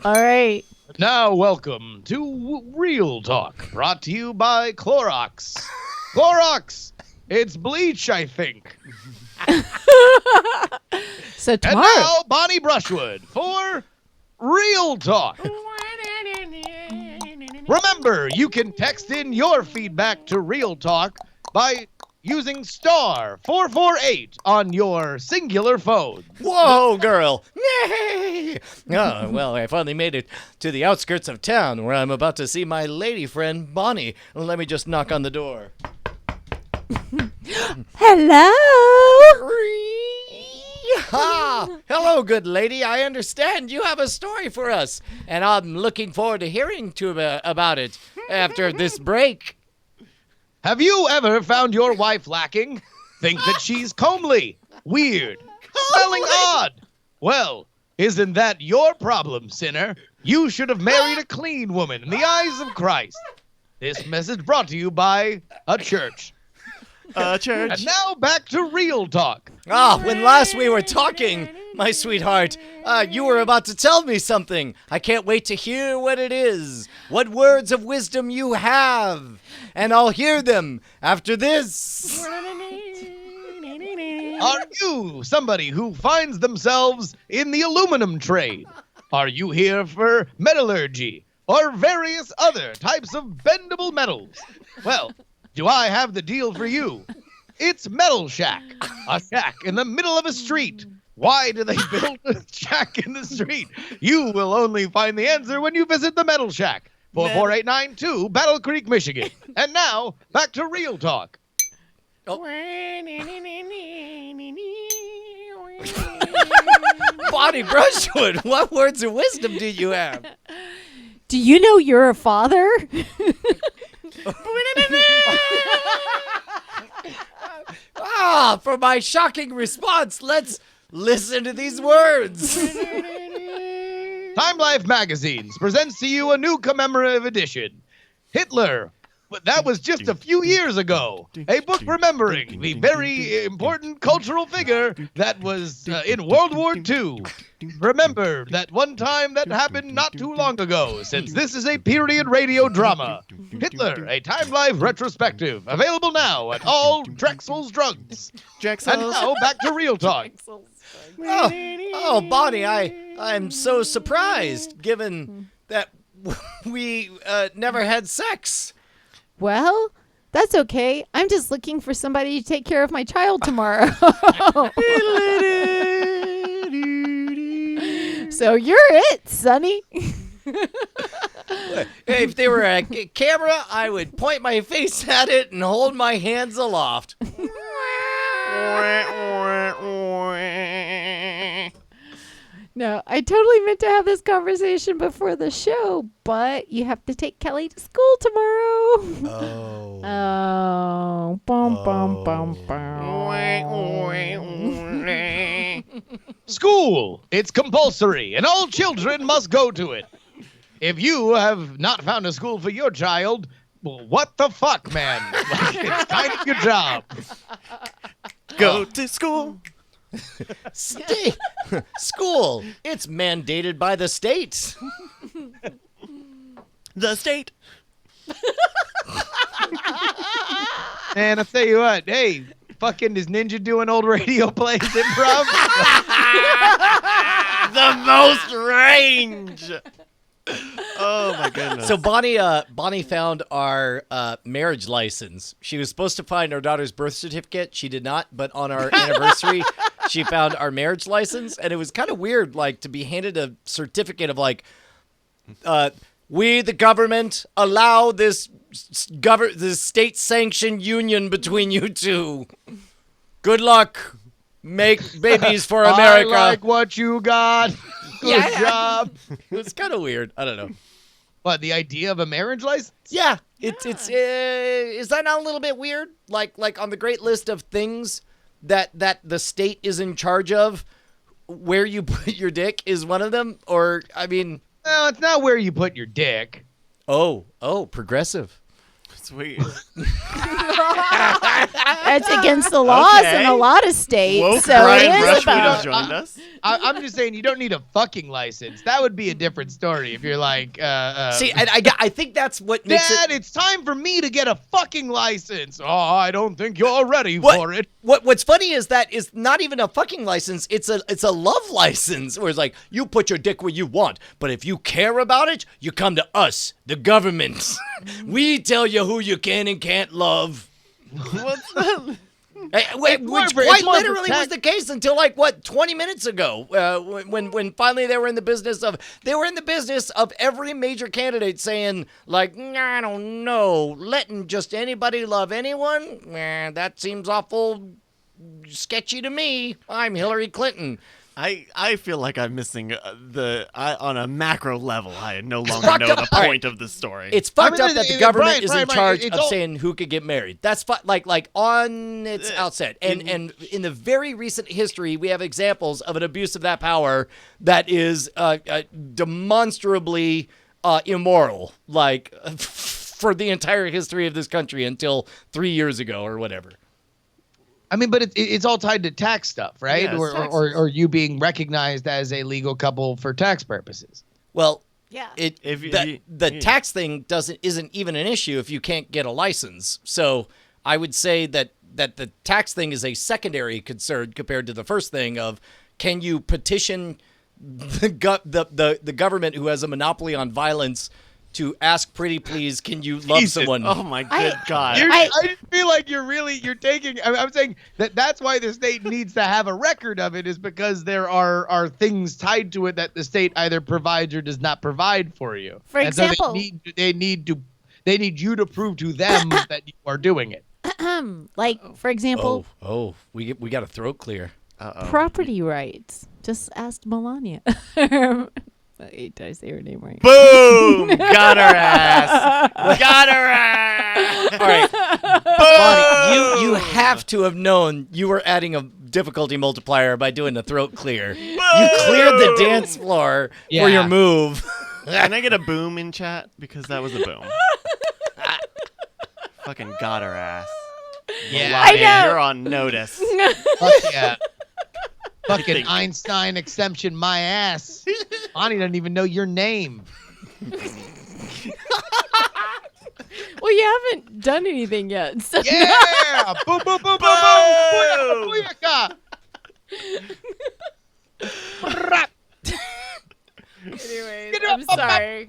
All right.
Now, welcome to Real Talk, brought to you by Clorox. Clorox! It's bleach, I think.
So
And
tomorrow.
now, Bonnie Brushwood for Real Talk. Remember, you can text in your feedback to Real Talk by using star 448 on your singular phone.
Whoa, girl. Yay! Oh, well, I finally made it to the outskirts of town where I'm about to see my lady friend, Bonnie. Let me just knock on the door.
Hello.
Hello, good lady. I understand you have a story for us, and I'm looking forward to hearing about it after this break.
Have you ever found your wife lacking? Think that she's comely, weird, smelling odd? Well, isn't that your problem, sinner? You should have married a clean woman in the eyes of Christ. This message brought to you by a church.
Church.
And now back to real talk.
When last we were talking, my sweetheart, you were about to tell me something. I can't wait to hear what it is, what words of wisdom you have, and I'll hear them after this.
Are you somebody who finds themselves in the aluminum trade? Are you here for metallurgy or various other types of bendable metals? Well, do I have the deal for you? It's Metal Shack, a shack in the middle of a street. Why do they build a shack in the street? You will only find the answer when you visit the Metal Shack. 44892 Battle Creek, Michigan. And now, back to real talk.
Bonnie Brushwood, what words of wisdom do you have?
Do you know you're a father?
For my shocking response, let's listen to these words.
Time Life Magazines presents to you a new commemorative edition. Hitler. But that was just a few years ago. A book remembering the very important cultural figure that was in World War II. Remember that one time that happened not too long ago, since this is a period radio drama. Hitler, a Time Life retrospective, available now at all Drexel's Drugs. And now back to real talk.
Oh, Bonnie, I'm so surprised, given that we never had sex.
Well, that's okay. I'm just looking for somebody to take care of my child tomorrow. So you're it, Sonny.
If there were a camera, I would point my face at it and hold my hands aloft.
No, I totally meant to have this conversation before the show, but you have to take Kelly to school tomorrow.
Oh.
Oh. Bum, bum, bum, bum.
School! It's compulsory, and all children must go to it. If you have not found a school for your child, well, what the fuck, man? It's kind of your job.
Go to school.
School. It's mandated by the state.
The state.
And I'll tell you what, hey, fucking is Ninja doing old radio plays improv?
The most range. Oh my goodness.
So Bonnie found our marriage license. She was supposed to find our daughter's birth certificate. She did not, but on our anniversary, she found our marriage license, and it was kind of weird, like, to be handed a certificate of like, we the government allow this state-sanctioned union between you two. Good luck. Make babies for America.
I like what you got. Good job.
It was kind of weird. I don't know.
What, the idea of a marriage license?
Yeah, it's is that not a little bit weird? Like on the great list of things that the state is in charge of, where you put your dick is one of them. Or I mean,
no, it's not where you put your dick.
Oh, progressive.
Sweet.
That's against the laws in a lot of states.
Woke
so
Brian
it is
Brushwood
about.
has joined us.
I'm just saying you don't need a fucking license. That would be a different story if you're like...
See, I think that's what makes
Dad, it's time for me to get a fucking license. Oh, I don't think you're ready for it.
What's funny is that it's not even a fucking license. It's a love license where it's like, you put your dick where you want, but if you care about it, you come to us, the government. We tell you who you can and can't love.
What's that?
Which quite literally was the case until 20 minutes ago, when finally they were in the business of every major candidate saying I don't know, letting just anybody love anyone, that seems awful sketchy to me. I'm Hillary Clinton.
I feel like I'm missing on a macro level. I no longer know the point of the story.
It's fucked up that the government is in charge of saying who could get married. That's like on its outset. And in the very recent history, we have examples of an abuse of that power that is demonstrably immoral, like for the entire history of this country until 3 years ago or whatever.
I mean, but it's all tied to tax stuff, right?
Yeah,
or you being recognized as a legal couple for tax purposes.
Well,
yeah.
The tax thing isn't even an issue if you can't get a license. So I would say that the tax thing is a secondary concern compared to the first thing of can you petition the government who has a monopoly on violence to ask pretty please, can you love someone?
Oh my good God.
I feel like you're taking, I'm saying that's why the state needs to have a record of it, is because there are things tied to it that the state either provides or does not provide for you.
For example,
so they need you to prove to them that you are doing it.
Like, for example,
we got a throat clear.
property rights. Just asked Melania. Did I say her name right?
Boom! Got her ass. Got her ass.
All right. Bonnie, you have to have known you were adding a difficulty multiplier by doing the throat clear.
Boom!
You cleared the dance floor for your move.
Can I get a boom in chat? Because that was a boom. Fucking got her ass.
Yeah,
I know.
You're on notice.
Fuck yeah. Fucking Einstein exemption my ass. Bonnie doesn't even know your name.
Well, you haven't done anything yet. So
Yeah! Boom, boom, boom, boom, boom! Booyaka!
anyways, I'm sorry.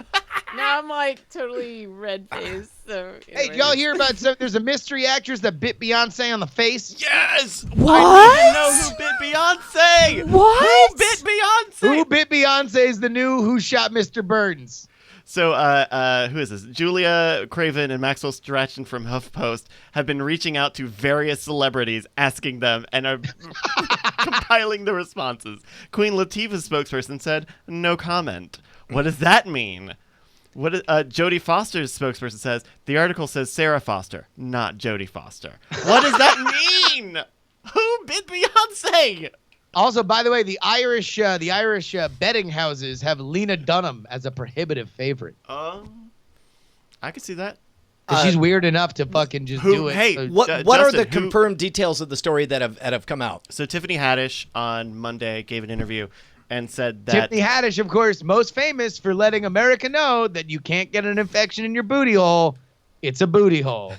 Now I'm like totally red-faced. So
Hey, did y'all hear about there's a mystery actress that bit Beyonce on the face?
Yes!
What?
I didn't even know who bit Beyonce!
What?
Who bit Beyonce?
Who bit Beyonce is the new Who Shot Mr. Burns.
So, who is this? Julia Craven and Maxwell Strachan from HuffPost have been reaching out to various celebrities, asking them, and are compiling the responses. Queen Latifah's spokesperson said, "No comment." What does that mean? Jodie Foster's spokesperson says, the article says Sarah Foster, not Jodie Foster. What does that mean? Who bit Beyonce?
Also, by the way, the Irish betting houses have Lena Dunham as a prohibitive favorite.
I can see that.
She's weird enough to fucking just do it.
Hey,
so-
What
Justin,
are the confirmed details of the story that have come out?
So Tiffany Haddish on Monday gave an interview and said that
Tiffany Haddish, of course, most famous for letting America know that you can't get an infection in your booty hole. It's a booty hole.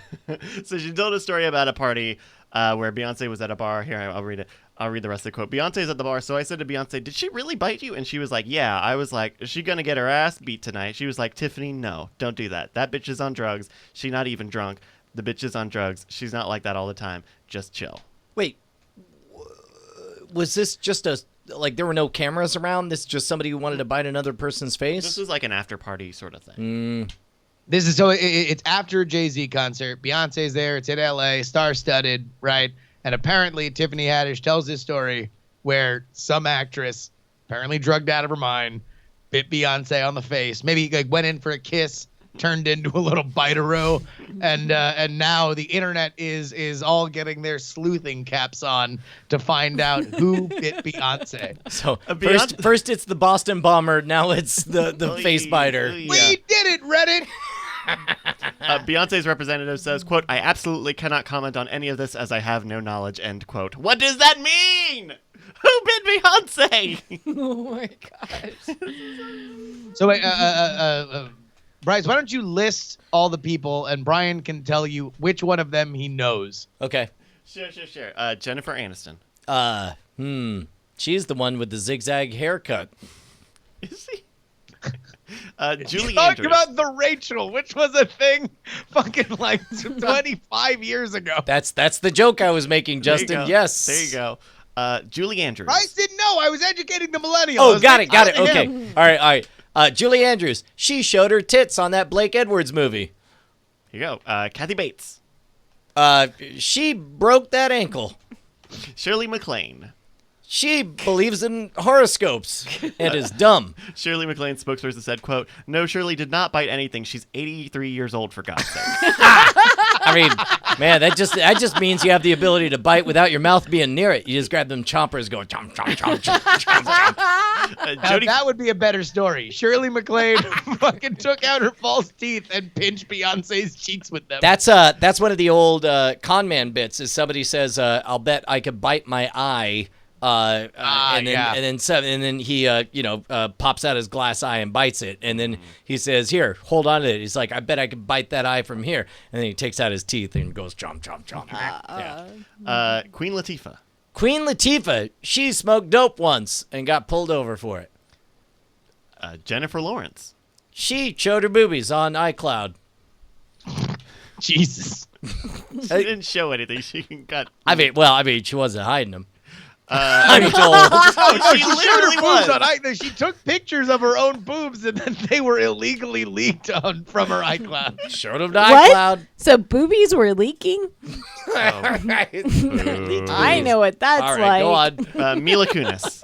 So she told a story about a party where Beyonce was at a bar. Here, I'll read it. I'll read the rest of the quote. Beyonce's at the bar. So I said to Beyonce, "Did she really bite you?" And she was like, "Yeah." I was like, "Is she going to get her ass beat tonight?" She was like, "Tiffany, no, don't do that. That bitch is on drugs. She's not even drunk. The bitch is on drugs. She's not like that all the time. Just chill."
Wait, was this just there were no cameras around? This is just somebody who wanted to bite another person's face?
This was like an after party sort of thing.
This is it's after a Jay-Z concert. Beyonce's there. It's in L.A. Star-studded, right? And apparently Tiffany Haddish tells this story where some actress, apparently drugged out of her mind, bit Beyonce on the face. Maybe went in for a kiss, turned into a little bite-a-roo, and now the internet is all getting their sleuthing caps on to find out who bit Beyonce.
So first it's the Boston bomber, now it's the face biter.
We did it, Reddit!
Beyonce's representative says, quote, "I absolutely cannot comment on any of this as I have no knowledge," end quote. What does that mean? Who bit Beyonce?
Oh my gosh.
So wait, Bryce, why don't you list all the people and Brian can tell you which one of them he knows.
Okay.
Sure. Jennifer Aniston.
She's the one with the zigzag haircut.
Is she? Julie
Talk
Andrews.
about the Rachel, which was a thing fucking like 25 years ago.
That's the joke I was making,
There you
Justin.
go.
Yes.
There you go. Julie Andrews.
Bryce didn't know. I was educating the millennials.
Oh, got it. Okay. All right. Julie Andrews. She showed her tits on that Blake Edwards movie.
Here you go. Kathy Bates.
She broke that ankle.
Shirley MacLaine.
She believes in horoscopes and is dumb.
Shirley MacLaine's spokesperson said, quote, "No, Shirley did not bite anything. She's 83 years old, for God's sake."
I mean, man, that just means you have the ability to bite without your mouth being near it. You just grab them chompers, go chomp, chomp, chomp, chomp, chomp, chomp.
Now, that would be a better story. Shirley MacLaine fucking took out her false teeth and pinched Beyonce's cheeks with them.
That's one of the old con man bits. Is somebody says, "I'll bet I could bite my eye." And then he pops out his glass eye and bites it, and then he says, "Here, hold on to it." He's like, "I bet I could bite that eye from here," and then he takes out his teeth and goes chomp chomp chomp.
Queen Latifah.
Queen Latifah, she smoked dope once and got pulled over for it.
Jennifer Lawrence.
She showed her boobies on iCloud.
Jesus.
She didn't show anything. She got.
I mean, she wasn't hiding them.
I'm told.
Oh,
she
literally
showed her
was.
boobs on She took pictures of her own boobs, and then they were illegally leaked from her iCloud.
Showed them to iCloud.
So boobies were leaking?
Right.
I know what that's
All right,
like.
go on.
Mila Kunis.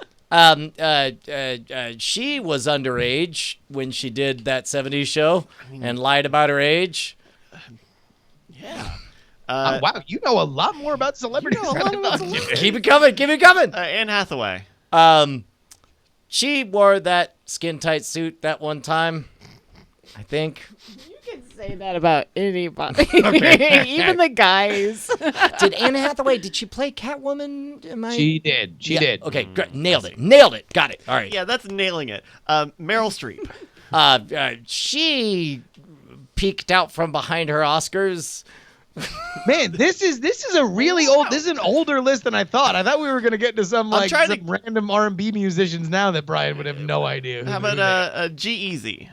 She was underage when she did that 70s show and lied about her age.
Yeah.
Wow, you know a lot more about celebrities than I thought you did.
Keep it coming. Keep it coming.
Anne Hathaway.
She wore that skin tight suit that one time, I think.
You can say that about anybody, even the guys.
Did Anne Hathaway? Did she play Catwoman?
She did. She did.
Okay, great. Nailed it. Got it. All right.
Yeah, that's nailing it. Meryl Streep.
She peeked out from behind her Oscars.
Man, this is a really old. This is an older list than I thought. I thought we were gonna get to some random R&B musicians now that Brian would have no idea.
How about G-Eazy?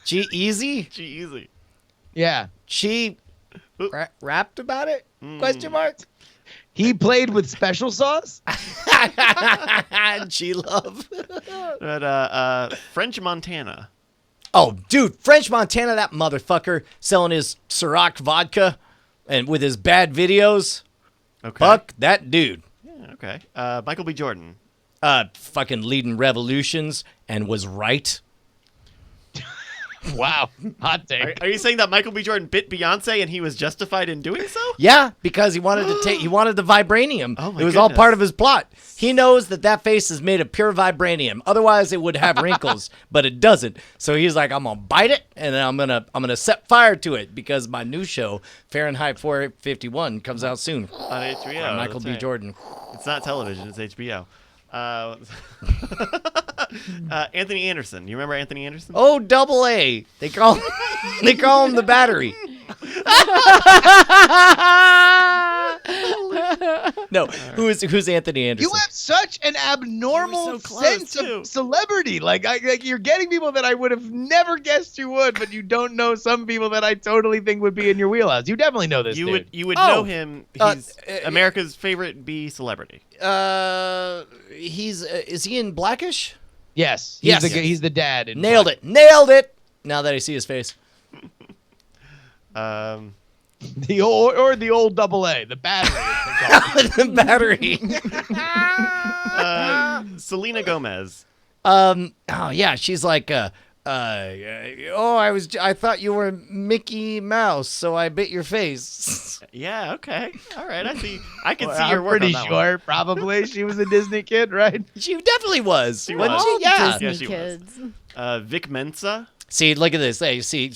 G-Eazy?
G-Eazy.
Yeah.
She rapped about it? Question mark.
He played with Special Sauce.
G-Love.
But French Montana.
Oh, dude, French Montana, that motherfucker selling his Ciroc vodka and with his bad videos.
Okay.
Fuck that dude.
Yeah, okay. Michael B. Jordan.
Fucking leading revolutions and was right.
Wow. Hot take.
Are you saying that Michael B. Jordan bit Beyonce and he was justified in doing so?
Yeah, because he wanted to he wanted the vibranium.
Oh my
it was all
goodness.
part of his plot. He knows that face is made of pure vibranium. Otherwise, it would have wrinkles, but it doesn't. So he's like, I'm gonna bite it, and then I'm gonna set fire to it because my new show, Fahrenheit 451, comes out soon
On HBO.
Michael
that's
B.
right.
Jordan.
It's not television. It's HBO. Anthony Anderson. You remember Anthony Anderson?
Oh, double A. They call him the battery. No, who's Anthony Anderson?
You have such an abnormal sense of celebrity. Like you're getting people that I would have never guessed you would, but you don't know some people that I totally think would be in your wheelhouse. You definitely know this dude.
You would know him. He's America's favorite B celebrity.
Is he in Blackish?
Yes. He's the dad. In
Nailed it. Now that I see his face.
The old double A, the battery.
The battery.
Selena Gomez.
Oh yeah, she's like I thought you were Mickey Mouse, so I bit your face.
Yeah, okay. All right, I can
Well,
see your
I'm
work
pretty
on that
sure
one.
probably she was a Disney kid, right?
She definitely was.
She
Wasn't
was.
she? Yeah.
Yeah,
Disney
she was.
kids.
Vic Mensa.
See, look at this. Hey, see,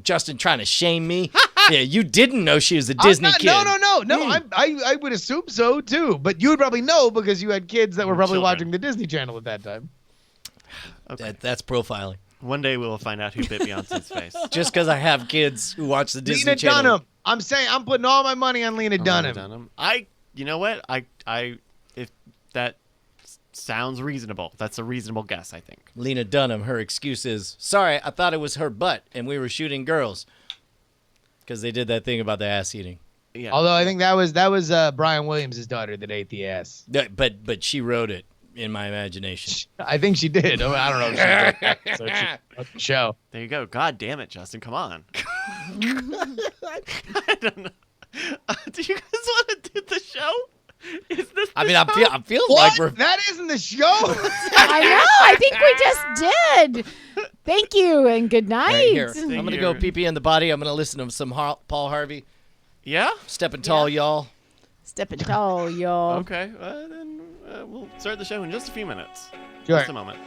Justin trying to shame me. Yeah, you didn't know she was a Disney kid.
No. I would assume so too, but you would probably know because you had kids that were probably watching the Disney Channel at that time.
Okay.
That's profiling.
One day we will find out who bit Beyonce's face.
Just because I have kids who watch the Disney
Lena
Channel.
Dunham. I'm saying I'm putting all my money on Lena Dunham.
You know what? If that sounds reasonable, that's a reasonable guess, I think.
Lena Dunham, her excuse is, sorry, I thought it was her butt and we were shooting girls. Because they did that thing about the ass eating.
Yeah.
Although I think that was Brian Williams' daughter that ate the ass.
But she wrote it in my imagination.
I think she did. I don't know if she did that, so she wrote the show.
There you go. God damn it, Justin. Come on. I don't know. Do you guys want to do the show? Is this?
I mean, I'm feeling
What?
like we're.
That isn't the show.
I know. I think we just did. Thank you and good night.
Right, here. I'm gonna go pee in the body. I'm gonna listen to some Paul Harvey.
Yeah.
Stepping tall, y'all.
Stepping tall, y'all.
Okay. Then we'll start the show in just a few minutes.
Sure.
Just a moment.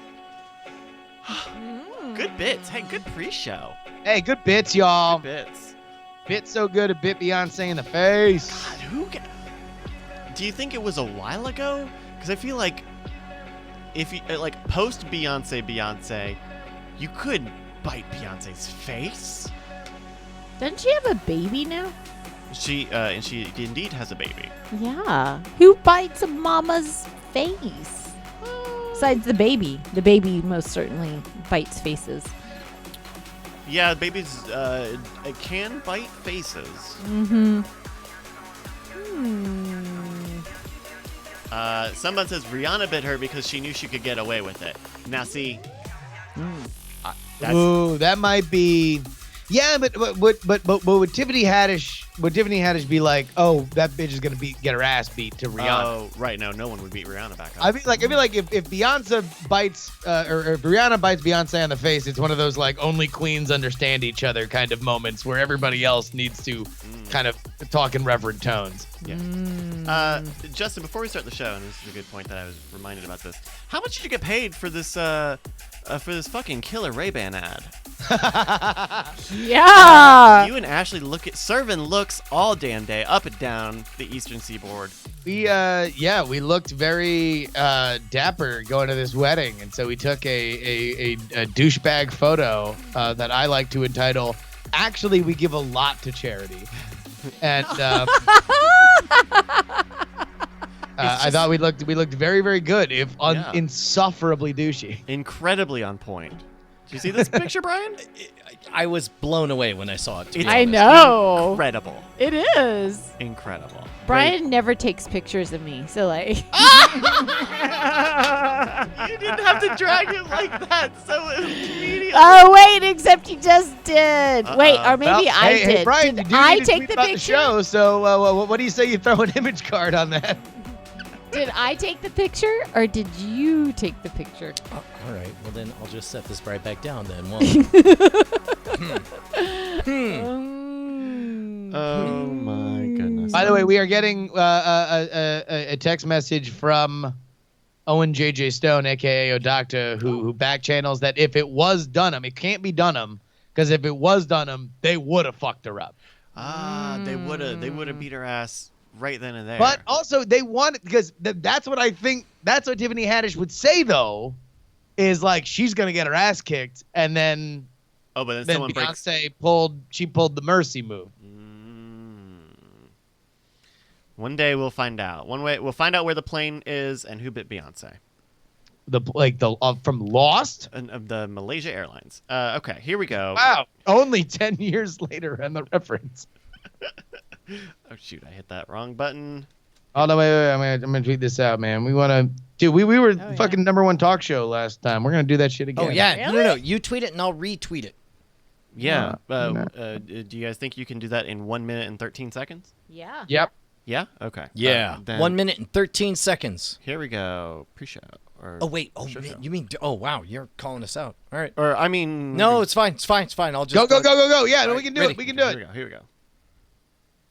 Good bits. Hey, good pre-show.
Hey, good bits, y'all.
Good bits.
Bit so good, it bit Beyonce in the face.
God, do you think it was a while ago? Because I feel like if you like post Beyonce, you could bite Beyonce's face.
Doesn't she have a baby now?
She indeed has a baby.
Yeah. Who bites a mama's face? Besides the baby. The baby most certainly bites faces.
Yeah, babies can bite faces.
Mm-hmm.
Someone says Rihanna bit her because she knew she could get away with it. Now see,
Ooh, that might be. Yeah, but would Tiffany Haddish be like, oh, that bitch is gonna get her ass beat to Rihanna?
Oh, right. No one would beat Rihanna back up.
I feel like if Beyonce bites or if Rihanna bites Beyonce on the face, it's one of those like only queens understand each other kind of moments where everybody else needs to kind of talk in reverent tones.
Yeah. Justin, before we start the show, and this is a good point that I was reminded about this. How much did you get paid for this fucking killer Ray-Ban ad?
Yeah.
You and Ashley serving looks all damn day up and down the Eastern Seaboard.
We looked very dapper going to this wedding, and so we took a douchebag photo that I like to entitle "Actually, we give a lot to charity," and I thought we looked very, very good, if insufferably douchey.
Incredibly on point. Did you see this picture, Brian?
I was blown away when I saw it.
I know.
Incredible.
It is.
Incredible.
Brian never takes pictures of me, so like.
You didn't have to drag it like that so immediately.
Oh wait, except he just did. Wait, or maybe
Well,
I
hey,
did.
Hey, Brian,
did
you
I
need to
take
tweet
the
about
picture?
the show? So what do you say you throw an image card on that?
Did I take the picture, or did you take the picture?
Oh, all right. Well, then I'll just set this right back down then.
Oh my goodness.
By the way, we are getting a text message from Owen J.J. Stone, a.k.a. Odocta, who back channels that if it was Dunham, it can't be Dunham, because if it was Dunham, they would have fucked her up.
They would have beat her ass right then and there.
But also, they want, because that's what I think, that's what Tiffany Haddish would say, though, is like, she's going to get her ass kicked, and then,
then
someone Beyonce pulled the mercy move.
One day we'll find out. We'll find out where the plane is and who bit Beyonce.
From Lost?
Of the Malaysia Airlines. Okay, here we go.
Wow, only 10 years later on the reference.
Oh shoot, I hit that wrong button.
Oh no, wait, I'm gonna tweet this out, man. We wanna, dude. We were fucking #1 talk show last time. We're gonna do that shit again.
Oh yeah, no. You tweet it and I'll retweet it.
Yeah. Do you guys think you can do that in 1 minute and 13 seconds?
Yeah.
Yep.
Yeah. Okay.
Yeah.
Then
1 minute and 13 seconds.
Here we go. Pre-show.
Oh wait. Oh, you mean? Oh wow, you're calling us out. All right.
Or I mean.
No, it's fine. It's fine. I'll just
go. Yeah, no, we can do it. We can do it.
Here we go.